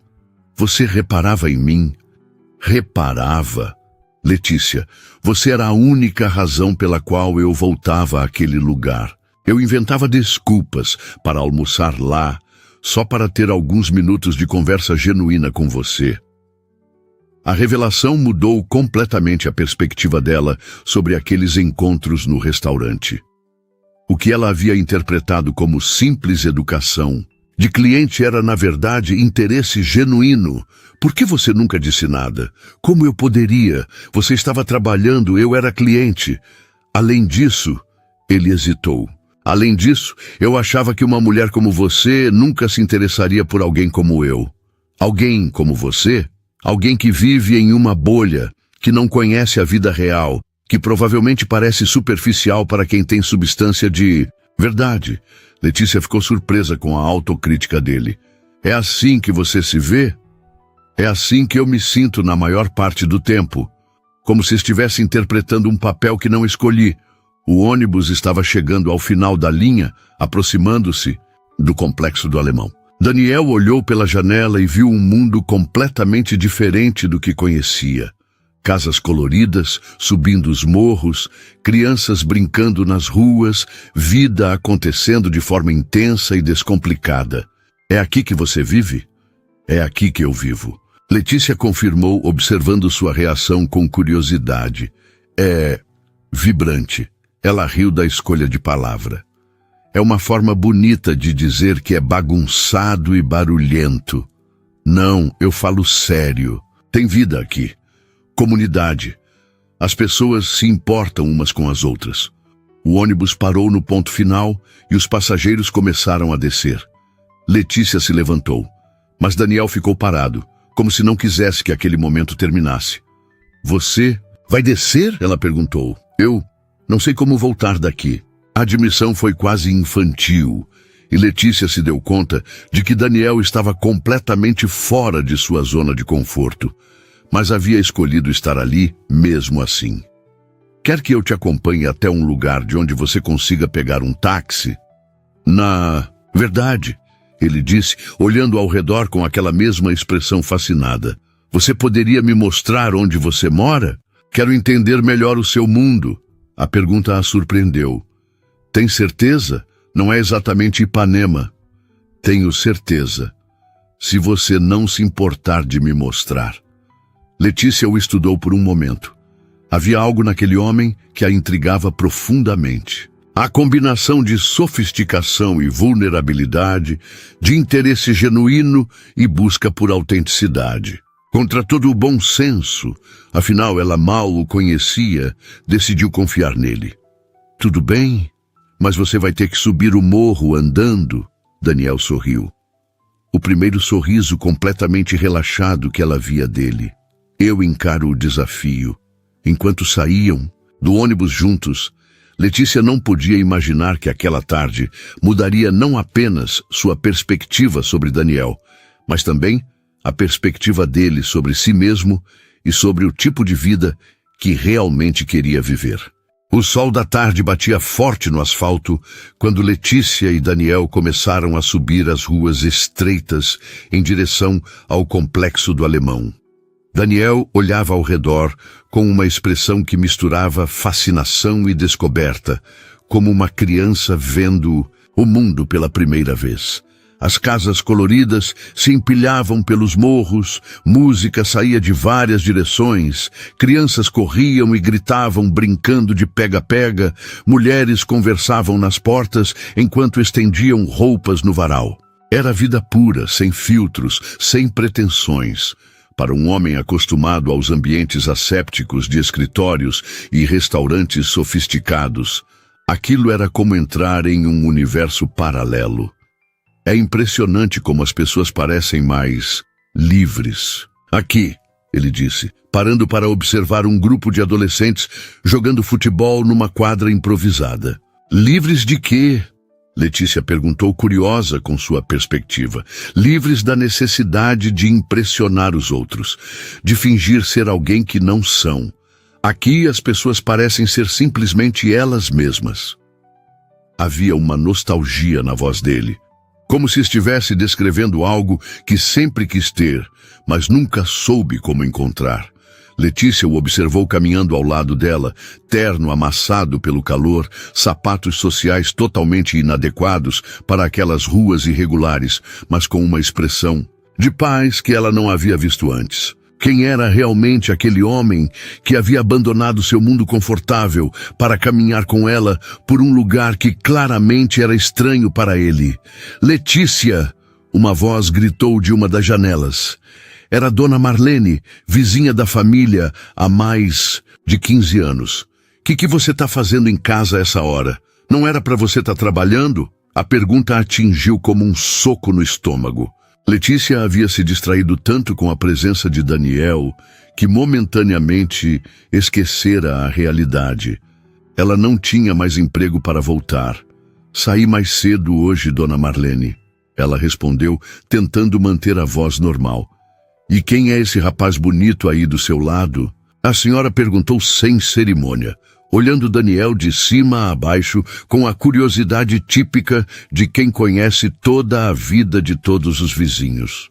Você reparava em mim? Reparava. Letícia, você era a única razão pela qual eu voltava àquele lugar. Eu inventava desculpas para almoçar lá, só para ter alguns minutos de conversa genuína com você. A revelação mudou completamente a perspectiva dela sobre aqueles encontros no restaurante. O que ela havia interpretado como simples educação de cliente era, na verdade, interesse genuíno. Por que você nunca disse nada? Como eu poderia? Você estava trabalhando, eu era cliente. Além disso, ele hesitou. Além disso, eu achava que uma mulher como você nunca se interessaria por alguém como eu. Alguém como você? Alguém que vive em uma bolha, que não conhece a vida real, que provavelmente parece superficial para quem tem substância de verdade. Letícia ficou surpresa com a autocrítica dele. É assim que você se vê? É assim que eu me sinto na maior parte do tempo. Como se estivesse interpretando um papel que não escolhi. O ônibus estava chegando ao final da linha, aproximando-se do Complexo do Alemão. Daniel olhou pela janela e viu um mundo completamente diferente do que conhecia. Casas coloridas, subindo os morros, crianças brincando nas ruas, vida acontecendo de forma intensa e descomplicada. É aqui que você vive? É aqui que eu vivo. Letícia confirmou, observando sua reação com curiosidade. É vibrante. Ela riu da escolha de palavra. É uma forma bonita de dizer que é bagunçado e barulhento. Não, eu falo sério. Tem vida aqui. Comunidade. As pessoas se importam umas com as outras. O ônibus parou no ponto final e os passageiros começaram a descer. Letícia se levantou, mas Daniel ficou parado, como se não quisesse que aquele momento terminasse. Você vai descer? Ela perguntou. Eu não sei como voltar daqui. A admissão foi quase infantil, e Letícia se deu conta de que Daniel estava completamente fora de sua zona de conforto, mas havia escolhido estar ali mesmo assim. Quer que eu te acompanhe até um lugar de onde você consiga pegar um táxi? Na verdade, ele disse, olhando ao redor com aquela mesma expressão fascinada. Você poderia me mostrar onde você mora? Quero entender melhor o seu mundo. A pergunta a surpreendeu. Tem certeza? Não é exatamente Ipanema. Tenho certeza. Se você não se importar de me mostrar. Letícia o estudou por um momento. Havia algo naquele homem que a intrigava profundamente. A combinação de sofisticação e vulnerabilidade, de interesse genuíno e busca por autenticidade. Contra todo o bom senso, afinal ela mal o conhecia, decidiu confiar nele. Tudo bem, mas você vai ter que subir o morro andando, Daniel sorriu. O primeiro sorriso completamente relaxado que ela via dele. Eu encaro o desafio. Enquanto saíam do ônibus juntos, Letícia não podia imaginar que aquela tarde mudaria não apenas sua perspectiva sobre Daniel, mas também a perspectiva dele sobre si mesmo e sobre o tipo de vida que realmente queria viver. O sol da tarde batia forte no asfalto quando Letícia e Daniel começaram a subir as ruas estreitas em direção ao Complexo do Alemão. Daniel olhava ao redor com uma expressão que misturava fascinação e descoberta, como uma criança vendo o mundo pela primeira vez. As casas coloridas se empilhavam pelos morros, música saía de várias direções, crianças corriam e gritavam brincando de pega-pega, mulheres conversavam nas portas enquanto estendiam roupas no varal. Era vida pura, sem filtros, sem pretensões. Para um homem acostumado aos ambientes assépticos de escritórios e restaurantes sofisticados, aquilo era como entrar em um universo paralelo. É impressionante como as pessoas parecem mais livres. Aqui, ele disse, parando para observar um grupo de adolescentes jogando futebol numa quadra improvisada. Livres de quê? Letícia perguntou, curiosa com sua perspectiva. Livres da necessidade de impressionar os outros, de fingir ser alguém que não são. Aqui as pessoas parecem ser simplesmente elas mesmas. Havia uma nostalgia na voz dele, como se estivesse descrevendo algo que sempre quis ter, mas nunca soube como encontrar. Letícia o observou caminhando ao lado dela, terno amassado pelo calor, sapatos sociais totalmente inadequados para aquelas ruas irregulares, mas com uma expressão de paz que ela não havia visto antes. Quem era realmente aquele homem que havia abandonado seu mundo confortável para caminhar com ela por um lugar que claramente era estranho para ele? Letícia! Uma voz gritou de uma das janelas. Era Dona Marlene, vizinha da família há mais de 15 anos. Que você está fazendo em casa a essa hora? Não era para você estar trabalhando? A pergunta a atingiu como um soco no estômago. Letícia havia se distraído tanto com a presença de Daniel que momentaneamente esquecera a realidade. Ela não tinha mais emprego para voltar. Saí mais cedo hoje, Dona Marlene. Ela respondeu, tentando manter a voz normal. E quem é esse rapaz bonito aí do seu lado? A senhora perguntou sem cerimônia, olhando Daniel de cima a baixo com a curiosidade típica de quem conhece toda a vida de todos os vizinhos.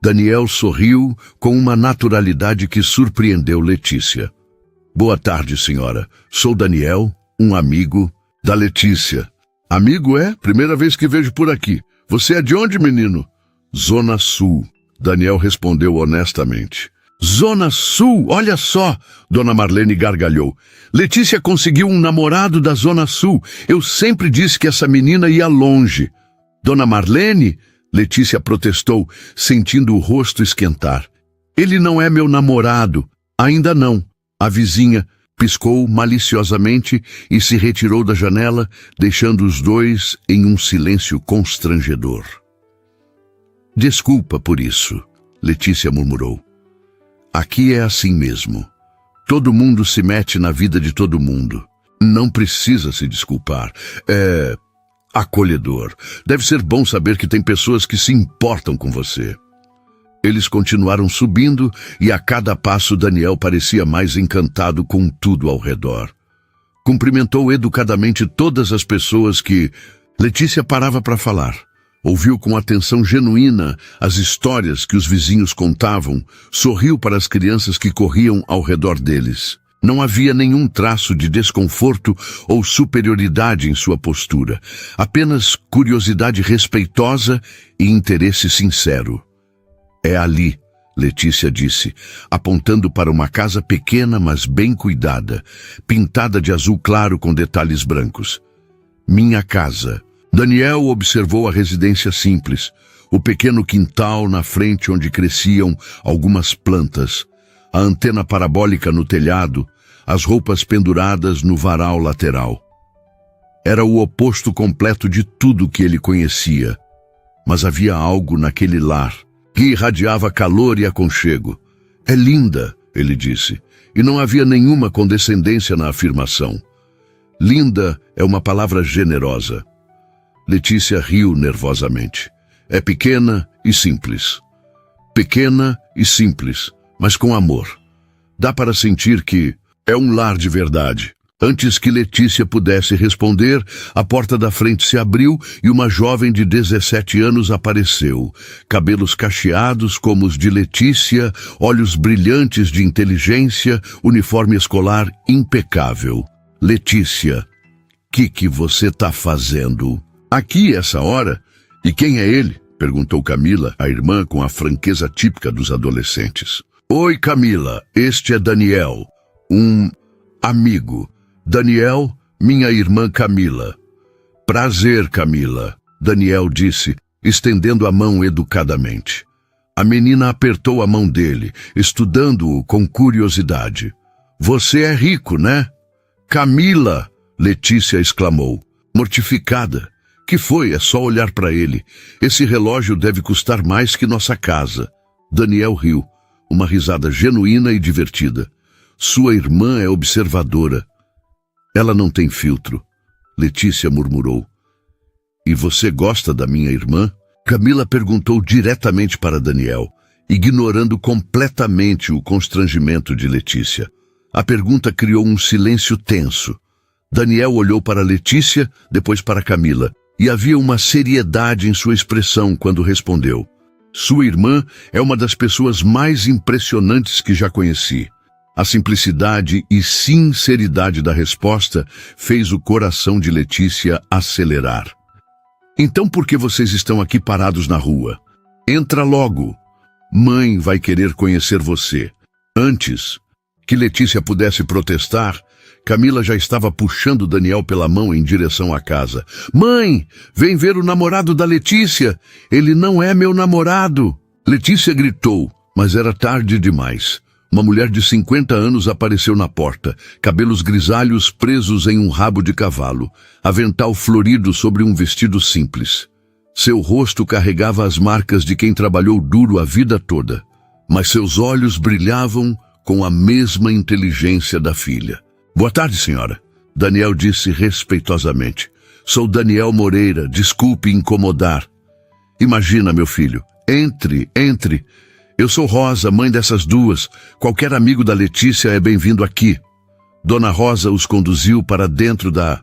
Daniel sorriu com uma naturalidade que surpreendeu Letícia. Boa tarde, senhora. Sou Daniel, um amigo da Letícia. Amigo é? Primeira vez que vejo por aqui. Você é de onde, menino? Zona Sul. Daniel respondeu honestamente. Zona Sul, olha só, Dona Marlene gargalhou. Letícia conseguiu um namorado da Zona Sul. Eu sempre disse que essa menina ia longe. Dona Marlene? Letícia protestou, sentindo o rosto esquentar. Ele não é meu namorado. Ainda não. A vizinha piscou maliciosamente e se retirou da janela, deixando os dois em um silêncio constrangedor. Desculpa por isso, Letícia murmurou. Aqui é assim mesmo. Todo mundo se mete na vida de todo mundo. Não precisa se desculpar. É acolhedor. Deve ser bom saber que tem pessoas que se importam com você. Eles continuaram subindo e a cada passo Daniel parecia mais encantado com tudo ao redor. Cumprimentou educadamente todas as pessoas que Letícia parava para falar. Ouviu com atenção genuína as histórias que os vizinhos contavam, sorriu para as crianças que corriam ao redor deles. Não havia nenhum traço de desconforto ou superioridade em sua postura, apenas curiosidade respeitosa e interesse sincero. É ali, Letícia disse, apontando para uma casa pequena, mas bem cuidada, pintada de azul claro com detalhes brancos. Minha casa. Daniel observou a residência simples, o pequeno quintal na frente onde cresciam algumas plantas, a antena parabólica no telhado, as roupas penduradas no varal lateral. Era o oposto completo de tudo que ele conhecia, mas havia algo naquele lar que irradiava calor e aconchego. É linda, ele disse, e não havia nenhuma condescendência na afirmação. Linda é uma palavra generosa. Letícia riu nervosamente. É pequena e simples. Pequena e simples, mas com amor. Dá para sentir que é um lar de verdade. Antes que Letícia pudesse responder, a porta da frente se abriu e uma jovem de 17 anos apareceu. Cabelos cacheados como os de Letícia, olhos brilhantes de inteligência, uniforme escolar impecável. Letícia, que você tá fazendo? Aqui, essa hora? E quem é ele? Perguntou Camila, a irmã, com a franqueza típica dos adolescentes. Oi, Camila, este é Daniel, um amigo. Daniel, minha irmã Camila. Prazer, Camila, Daniel disse, estendendo a mão educadamente. A menina apertou a mão dele, estudando-o com curiosidade. Você é rico, né? Camila, Letícia exclamou, mortificada. Que foi? É só olhar para ele. Esse relógio deve custar mais que nossa casa. Daniel riu, uma risada genuína e divertida. Sua irmã é observadora. Ela não tem filtro, Letícia murmurou. E você gosta da minha irmã? Camila perguntou diretamente para Daniel, ignorando completamente o constrangimento de Letícia. A pergunta criou um silêncio tenso. Daniel olhou para Letícia, depois para Camila, e havia uma seriedade em sua expressão quando respondeu. Sua irmã é uma das pessoas mais impressionantes que já conheci. A simplicidade e sinceridade da resposta fez o coração de Letícia acelerar. Então por que vocês estão aqui parados na rua? Entra logo. Mãe vai querer conhecer você. Antes que Letícia pudesse protestar, Camila já estava puxando Daniel pela mão em direção à casa. Mãe, vem ver o namorado da Letícia. Ele não é meu namorado. Letícia gritou, mas era tarde demais. Uma mulher de 50 anos apareceu na porta, cabelos grisalhos presos em um rabo de cavalo, avental florido sobre um vestido simples. Seu rosto carregava as marcas de quem trabalhou duro a vida toda, mas seus olhos brilhavam com a mesma inteligência da filha. Boa tarde, senhora, Daniel disse respeitosamente. Sou Daniel Moreira, desculpe incomodar. Imagina, meu filho, entre. Eu sou Rosa, mãe dessas duas. Qualquer amigo da Letícia é bem-vindo aqui. Dona Rosa os conduziu para dentro da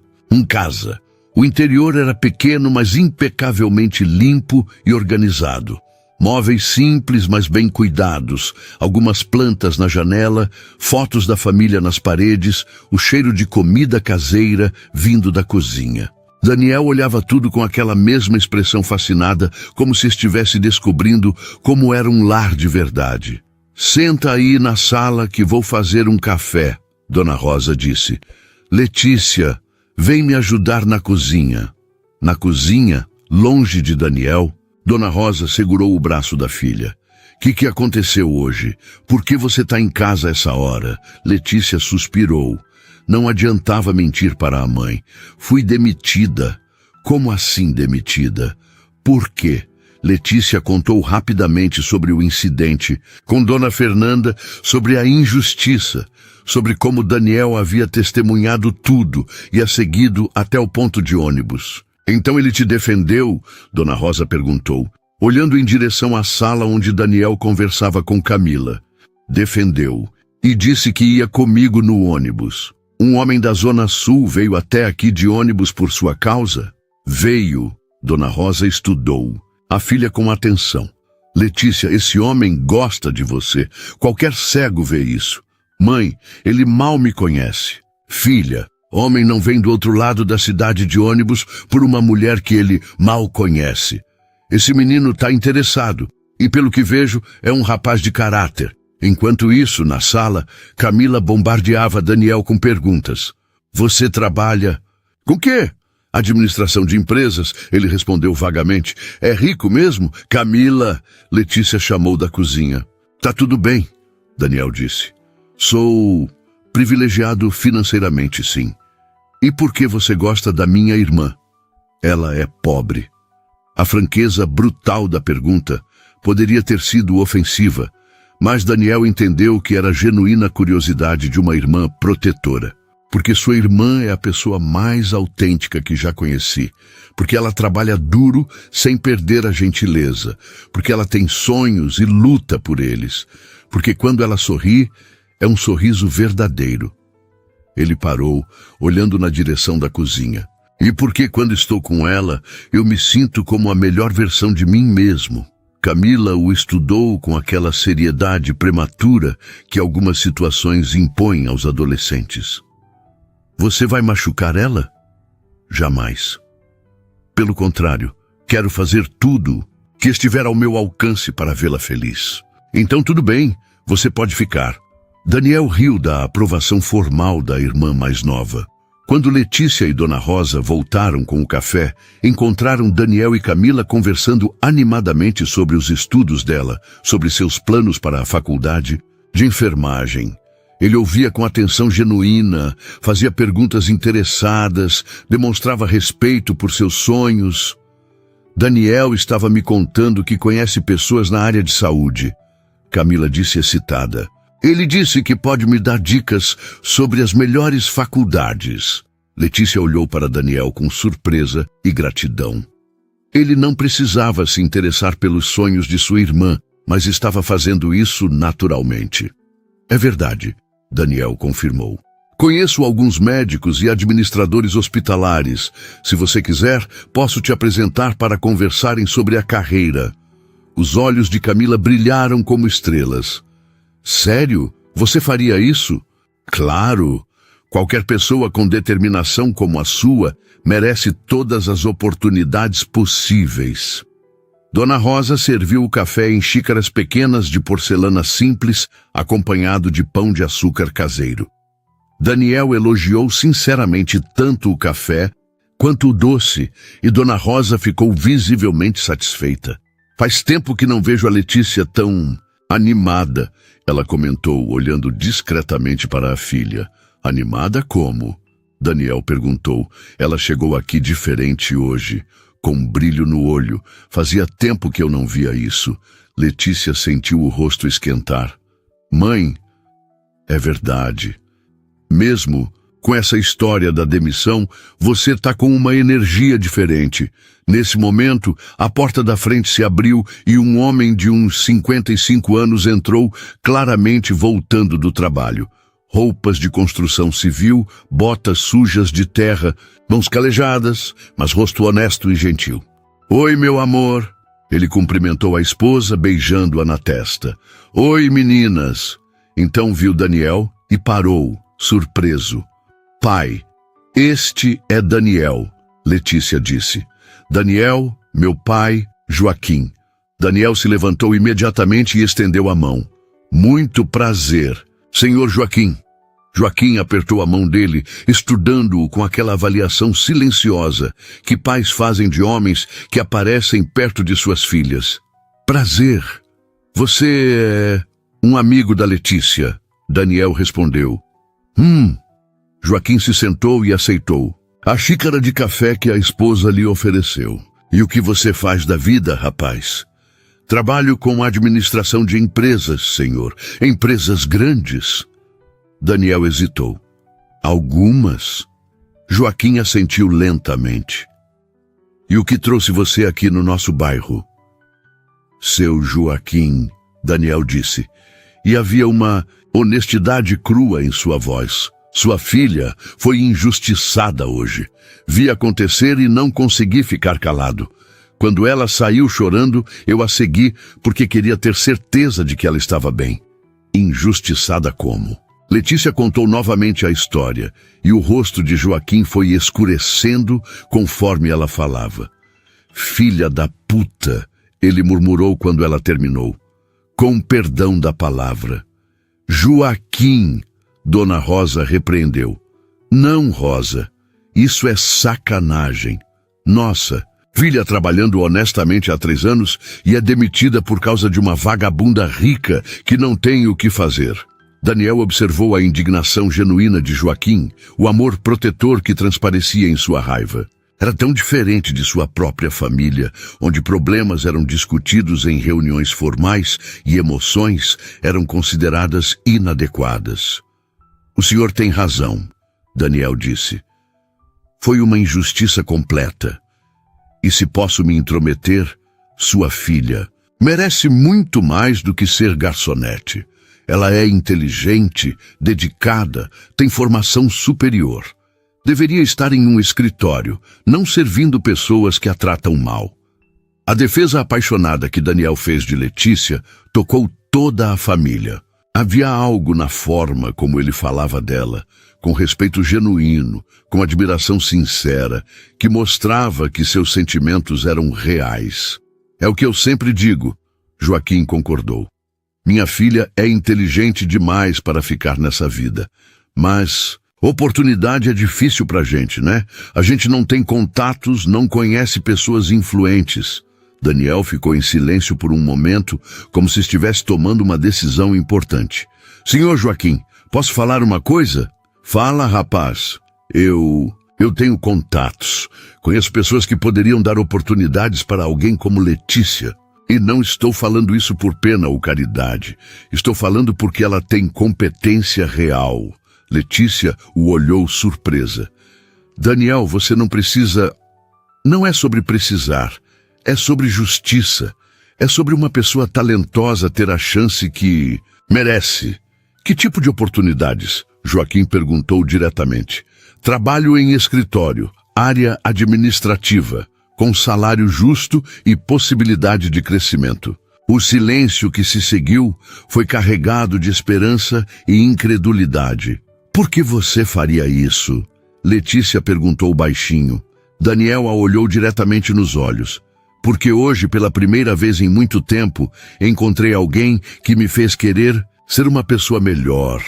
casa. O interior era pequeno, mas impecavelmente limpo e organizado. Móveis simples, mas bem cuidados, algumas plantas na janela, fotos da família nas paredes, o cheiro de comida caseira vindo da cozinha. Daniel olhava tudo com aquela mesma expressão fascinada, como se estivesse descobrindo como era um lar de verdade. Senta aí na sala que vou fazer um café, Dona Rosa disse. Letícia, vem me ajudar na cozinha. Na cozinha, longe de Daniel, Dona Rosa segurou o braço da filha. Que aconteceu hoje? Por que você está em casa a essa hora? Letícia suspirou. Não adiantava mentir para a mãe. Fui demitida. Como assim demitida? Por quê? Letícia contou rapidamente sobre o incidente com Dona Fernanda, sobre a injustiça, sobre como Daniel havia testemunhado tudo e a seguido até o ponto de ônibus. Então ele te defendeu? Dona Rosa perguntou, olhando em direção à sala onde Daniel conversava com Camila. Defendeu e disse que ia comigo no ônibus. Um homem da Zona Sul veio até aqui de ônibus por sua causa? Veio. Dona Rosa estudou a filha com atenção. Letícia, esse homem gosta de você. Qualquer cego vê isso. Mãe, ele mal me conhece. Filha, homem não vem do outro lado da cidade de ônibus por uma mulher que ele mal conhece. Esse menino está interessado e, pelo que vejo, é um rapaz de caráter. Enquanto isso, na sala, Camila bombardeava Daniel com perguntas. Você trabalha... Com quê? Administração de empresas, ele respondeu vagamente. É rico mesmo? Camila, Letícia chamou da cozinha. Tá tudo bem, Daniel disse. Sou privilegiado financeiramente, sim. E por que você gosta da minha irmã? Ela é pobre. A franqueza brutal da pergunta poderia ter sido ofensiva, mas Daniel entendeu que era genuína curiosidade de uma irmã protetora. Porque sua irmã é a pessoa mais autêntica que já conheci. Porque ela trabalha duro sem perder a gentileza. Porque ela tem sonhos e luta por eles. Porque quando ela sorri, é um sorriso verdadeiro. Ele parou, olhando na direção da cozinha. E porque quando estou com ela, eu me sinto como a melhor versão de mim mesmo. Camila o estudou com aquela seriedade prematura que algumas situações impõem aos adolescentes. Você vai machucar ela? Jamais. Pelo contrário, quero fazer tudo que estiver ao meu alcance para vê-la feliz. Então tudo bem, você pode ficar. Daniel riu da aprovação formal da irmã mais nova. Quando Letícia e Dona Rosa voltaram com o café, encontraram Daniel e Camila conversando animadamente sobre os estudos dela, sobre seus planos para a faculdade de enfermagem. Ele ouvia com atenção genuína, fazia perguntas interessadas, demonstrava respeito por seus sonhos. Daniel estava me contando que conhece pessoas na área de saúde. Camila disse excitada. Ele disse que pode me dar dicas sobre as melhores faculdades. Letícia olhou para Daniel com surpresa e gratidão. Ele não precisava se interessar pelos sonhos de sua irmã, mas estava fazendo isso naturalmente. É verdade, Daniel confirmou. Conheço alguns médicos e administradores hospitalares. Se você quiser, posso te apresentar para conversarem sobre a carreira. Os olhos de Camila brilharam como estrelas. Sério? Você faria isso? Claro! Qualquer pessoa com determinação como a sua merece todas as oportunidades possíveis. Dona Rosa serviu o café em xícaras pequenas de porcelana simples, acompanhado de pão de açúcar caseiro. Daniel elogiou sinceramente tanto o café quanto o doce, e Dona Rosa ficou visivelmente satisfeita. Faz tempo que não vejo a Letícia tão animada, ela comentou, olhando discretamente para a filha. Animada como? Daniel perguntou. Ela chegou aqui diferente hoje, com um brilho no olho. Fazia tempo que eu não via isso. Letícia sentiu o rosto esquentar. Mãe, é verdade. Mesmo com essa história da demissão, você está com uma energia diferente. Nesse momento, a porta da frente se abriu e um homem de uns 55 anos entrou, claramente voltando do trabalho. Roupas de construção civil, botas sujas de terra, mãos calejadas, mas rosto honesto e gentil. Oi, meu amor. Ele cumprimentou a esposa, beijando-a na testa. Oi, meninas. Então viu Daniel e parou, surpreso. Pai, este é Daniel. Letícia disse. Daniel, meu pai, Joaquim. Daniel se levantou imediatamente e estendeu a mão. Muito prazer, senhor Joaquim. Joaquim apertou a mão dele, estudando-o com aquela avaliação silenciosa que pais fazem de homens que aparecem perto de suas filhas. Prazer. Você é um amigo da Letícia, Daniel respondeu. Joaquim se sentou e aceitou. A xícara de café que a esposa lhe ofereceu. E o que você faz da vida, rapaz? Trabalho com administração de empresas, senhor. Empresas grandes. Daniel hesitou. Algumas? Joaquim assentiu lentamente. E o que trouxe você aqui no nosso bairro? Seu Joaquim, Daniel disse. E havia uma honestidade crua em sua voz. Sua filha foi injustiçada hoje. Vi acontecer e não consegui ficar calado. Quando ela saiu chorando, eu a segui porque queria ter certeza de que ela estava bem. Injustiçada como? Letícia contou novamente a história, e o rosto de Joaquim foi escurecendo conforme ela falava. Filha da puta, ele murmurou quando ela terminou. Com perdão da palavra. Joaquim, Dona Rosa repreendeu. Não, Rosa, isso é sacanagem. Nossa, filha trabalhando honestamente há 3 anos e é demitida por causa de uma vagabunda rica que não tem o que fazer. Daniel observou a indignação genuína de Joaquim, o amor protetor que transparecia em sua raiva. Era tão diferente de sua própria família, onde problemas eram discutidos em reuniões formais e emoções eram consideradas inadequadas. O senhor tem razão, Daniel disse. Foi uma injustiça completa. E se posso me intrometer, sua filha merece muito mais do que ser garçonete. Ela é inteligente, dedicada, tem formação superior. Deveria estar em um escritório, não servindo pessoas que a tratam mal. A defesa apaixonada que Daniel fez de Letícia tocou toda a família. Havia algo na forma como ele falava dela, com respeito genuíno, com admiração sincera, que mostrava que seus sentimentos eram reais. É o que eu sempre digo, Joaquim concordou. Minha filha é inteligente demais para ficar nessa vida. Mas oportunidade é difícil pra gente, né? A gente não tem contatos, não conhece pessoas influentes. Daniel ficou em silêncio por um momento, como se estivesse tomando uma decisão importante. Senhor Joaquim, posso falar uma coisa? Fala, rapaz. Eu tenho contatos. Conheço pessoas que poderiam dar oportunidades para alguém como Letícia. E não estou falando isso por pena ou caridade. Estou falando porque ela tem competência real. Letícia o olhou surpresa. Daniel, você não precisa... Não é sobre precisar. É sobre justiça. É sobre uma pessoa talentosa ter a chance que merece. Que tipo de oportunidades? Joaquim perguntou diretamente. Trabalho em escritório, área administrativa, com salário justo e possibilidade de crescimento. O silêncio que se seguiu foi carregado de esperança e incredulidade. Por que você faria isso? Letícia perguntou baixinho. Daniel a olhou diretamente nos olhos. Porque hoje, pela primeira vez em muito tempo, encontrei alguém que me fez querer ser uma pessoa melhor.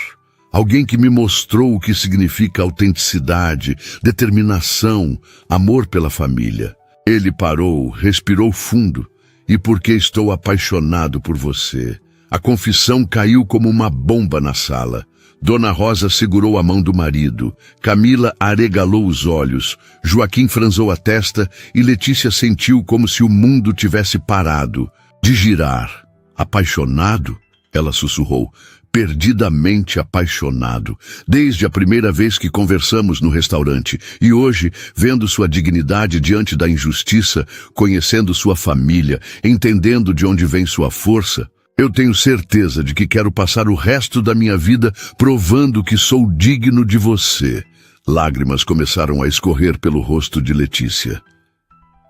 Alguém que me mostrou o que significa autenticidade, determinação, amor pela família. Ele parou, respirou fundo. E porque estou apaixonado por você. A confissão caiu como uma bomba na sala. Dona Rosa segurou a mão do marido. Camila arregalou os olhos. Joaquim franzou a testa e Letícia sentiu como se o mundo tivesse parado de girar. Apaixonado? Ela sussurrou. Perdidamente apaixonado, desde a primeira vez que conversamos no restaurante, e hoje, vendo sua dignidade diante da injustiça, conhecendo sua família, entendendo de onde vem sua força, eu tenho certeza de que quero passar o resto da minha vida provando que sou digno de você. Lágrimas começaram a escorrer pelo rosto de Letícia.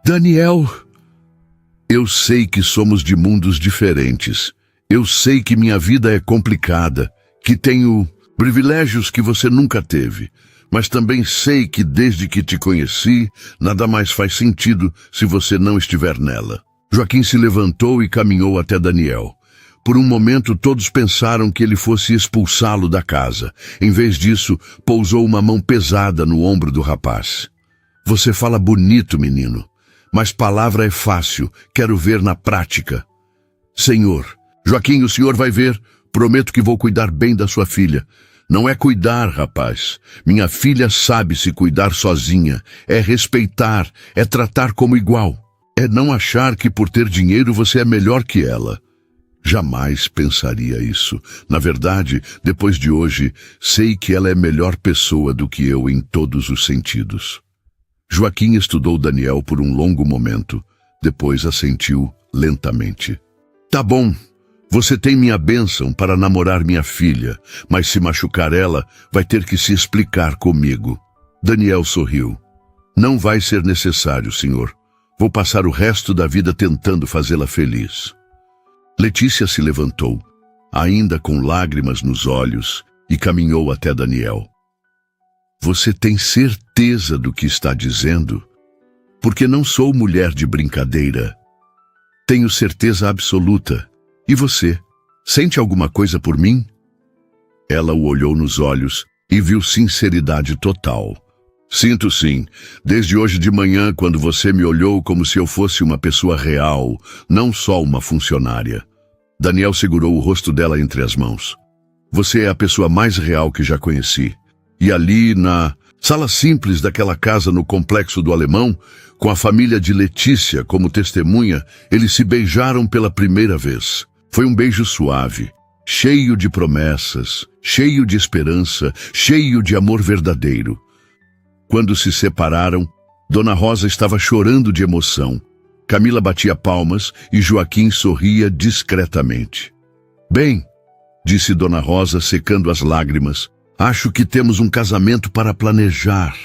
Daniel, eu sei que somos de mundos diferentes. Eu sei que minha vida é complicada, que tenho privilégios que você nunca teve, Mas também sei que desde que te conheci, nada mais faz sentido se você não estiver nela. Joaquim se levantou e caminhou até Daniel. Por um momento, todos pensaram que ele fosse expulsá-lo da casa. Em vez disso, pousou uma mão pesada no ombro do rapaz. Você fala bonito, menino, mas palavra é fácil, quero ver na prática. Senhor, Joaquim, o senhor vai ver, prometo que vou cuidar bem da sua filha. Não é cuidar, rapaz. Minha filha sabe se cuidar sozinha. É respeitar, é tratar como igual. É não achar que por ter dinheiro você é melhor que ela. Jamais pensaria isso. Na verdade, depois de hoje, sei que ela é melhor pessoa do que eu em todos os sentidos. Joaquim estudou Daniel por um longo momento. Depois assentiu lentamente. Tá bom. Você tem minha bênção para namorar minha filha, mas se machucar ela, vai ter que se explicar comigo. Daniel sorriu. Não vai ser necessário, senhor. Vou passar o resto da vida tentando fazê-la feliz. Letícia se levantou, ainda com lágrimas nos olhos, e caminhou até Daniel. Você tem certeza do que está dizendo? Porque não sou mulher de brincadeira. Tenho certeza absoluta. E você, sente alguma coisa por mim? Ela o olhou nos olhos e viu sinceridade total. Sinto sim, desde hoje de manhã, quando você me olhou como se eu fosse uma pessoa real, não só uma funcionária. Daniel segurou o rosto dela entre as mãos. Você é a pessoa mais real que já conheci. E ali, na sala simples daquela casa no Complexo do Alemão, com a família de Letícia como testemunha, eles se beijaram pela primeira vez. Foi um beijo suave, cheio de promessas, cheio de esperança, cheio de amor verdadeiro. Quando se separaram, Dona Rosa estava chorando de emoção. Camila batia palmas e Joaquim sorria discretamente. Bem, disse Dona Rosa secando as lágrimas, acho que temos um casamento para planejar.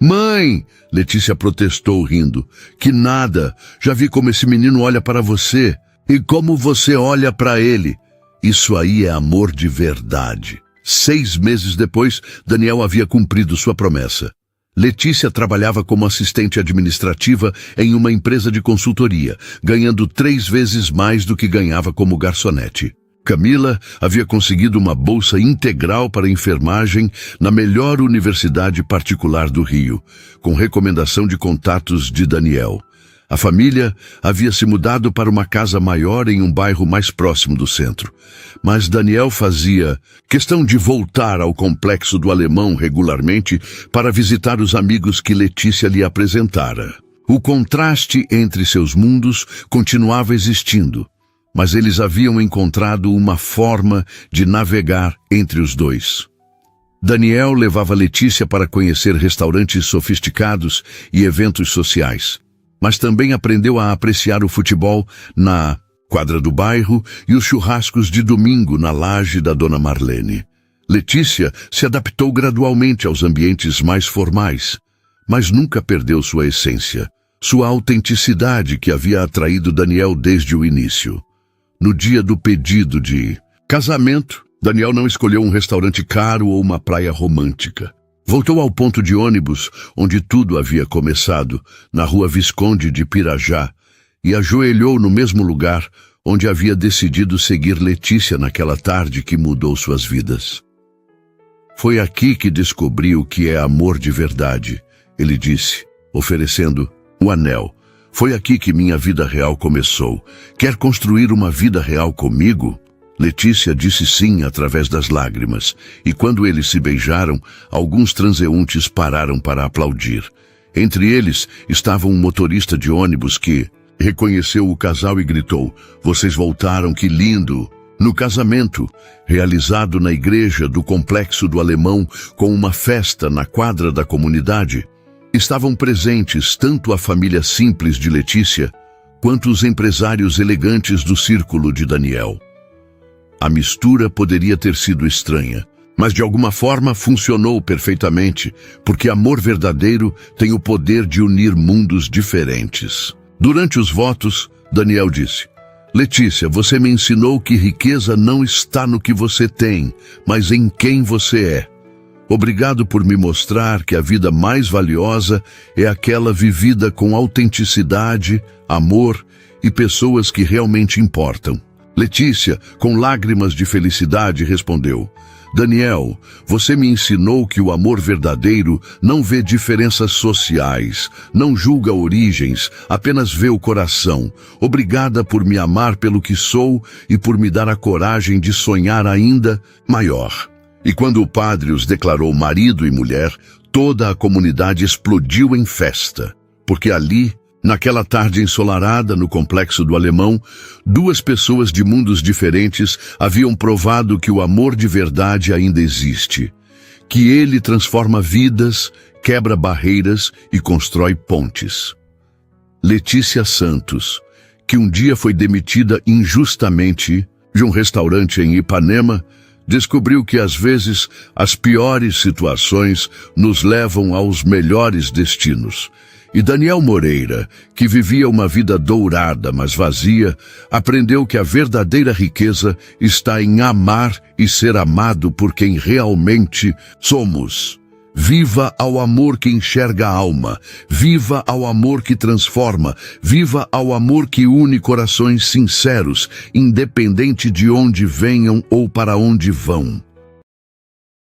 Mãe! Letícia protestou rindo. Que nada, já vi como esse menino olha para você e como você olha para ele. Isso aí é amor de verdade. 6 meses depois, Daniel havia cumprido sua promessa. Letícia trabalhava como assistente administrativa em uma empresa de consultoria, ganhando 3 vezes mais do que ganhava como garçonete. Camila havia conseguido uma bolsa integral para enfermagem na melhor universidade particular do Rio, com recomendação de contatos de Daniel. A família havia se mudado para uma casa maior em um bairro mais próximo do centro. Mas Daniel fazia questão de voltar ao Complexo do Alemão regularmente para visitar os amigos que Letícia lhe apresentara. O contraste entre seus mundos continuava existindo, mas eles haviam encontrado uma forma de navegar entre os dois. Daniel levava Letícia para conhecer restaurantes sofisticados e eventos sociais, mas também aprendeu a apreciar o futebol na quadra do bairro e os churrascos de domingo na laje da Dona Marlene. Letícia se adaptou gradualmente aos ambientes mais formais, mas nunca perdeu sua essência, sua autenticidade que havia atraído Daniel desde o início. No dia do pedido de casamento, Daniel não escolheu um restaurante caro ou uma praia romântica. Voltou ao ponto de ônibus onde tudo havia começado, na rua Visconde de Pirajá, e ajoelhou no mesmo lugar onde havia decidido seguir Letícia naquela tarde que mudou suas vidas. Foi aqui que descobri o que é amor de verdade, ele disse, oferecendo o anel. Foi aqui que minha vida real começou. Quer construir uma vida real comigo? Letícia disse sim através das lágrimas, e quando eles se beijaram, alguns transeuntes pararam para aplaudir. Entre eles estava um motorista de ônibus que reconheceu o casal e gritou: "Vocês voltaram, que lindo!" No casamento, realizado na igreja do Complexo do Alemão com uma festa na quadra da comunidade, estavam presentes tanto a família simples de Letícia quanto os empresários elegantes do círculo de Daniel. A mistura poderia ter sido estranha, mas de alguma forma funcionou perfeitamente, porque amor verdadeiro tem o poder de unir mundos diferentes. Durante os votos, Daniel disse: "Letícia, você me ensinou que riqueza não está no que você tem, mas em quem você é. Obrigado por me mostrar que a vida mais valiosa é aquela vivida com autenticidade, amor e pessoas que realmente importam. Letícia, com lágrimas de felicidade, respondeu: Daniel, você me ensinou que o amor verdadeiro não vê diferenças sociais, não julga origens, apenas vê o coração. Obrigada por me amar pelo que sou e por me dar a coragem de sonhar ainda maior. E quando o padre os declarou marido e mulher, toda a comunidade explodiu em festa, porque ali, naquela tarde ensolarada no Complexo do Alemão, duas pessoas de mundos diferentes haviam provado que o amor de verdade ainda existe, que ele transforma vidas, quebra barreiras e constrói pontes. Letícia Santos, que um dia foi demitida injustamente de um restaurante em Ipanema, descobriu que às vezes as piores situações nos levam aos melhores destinos. E Daniel Moreira, que vivia uma vida dourada, mas vazia, aprendeu que a verdadeira riqueza está em amar e ser amado por quem realmente somos. Viva ao amor que enxerga a alma, viva ao amor que transforma, viva ao amor que une corações sinceros, independente de onde venham ou para onde vão.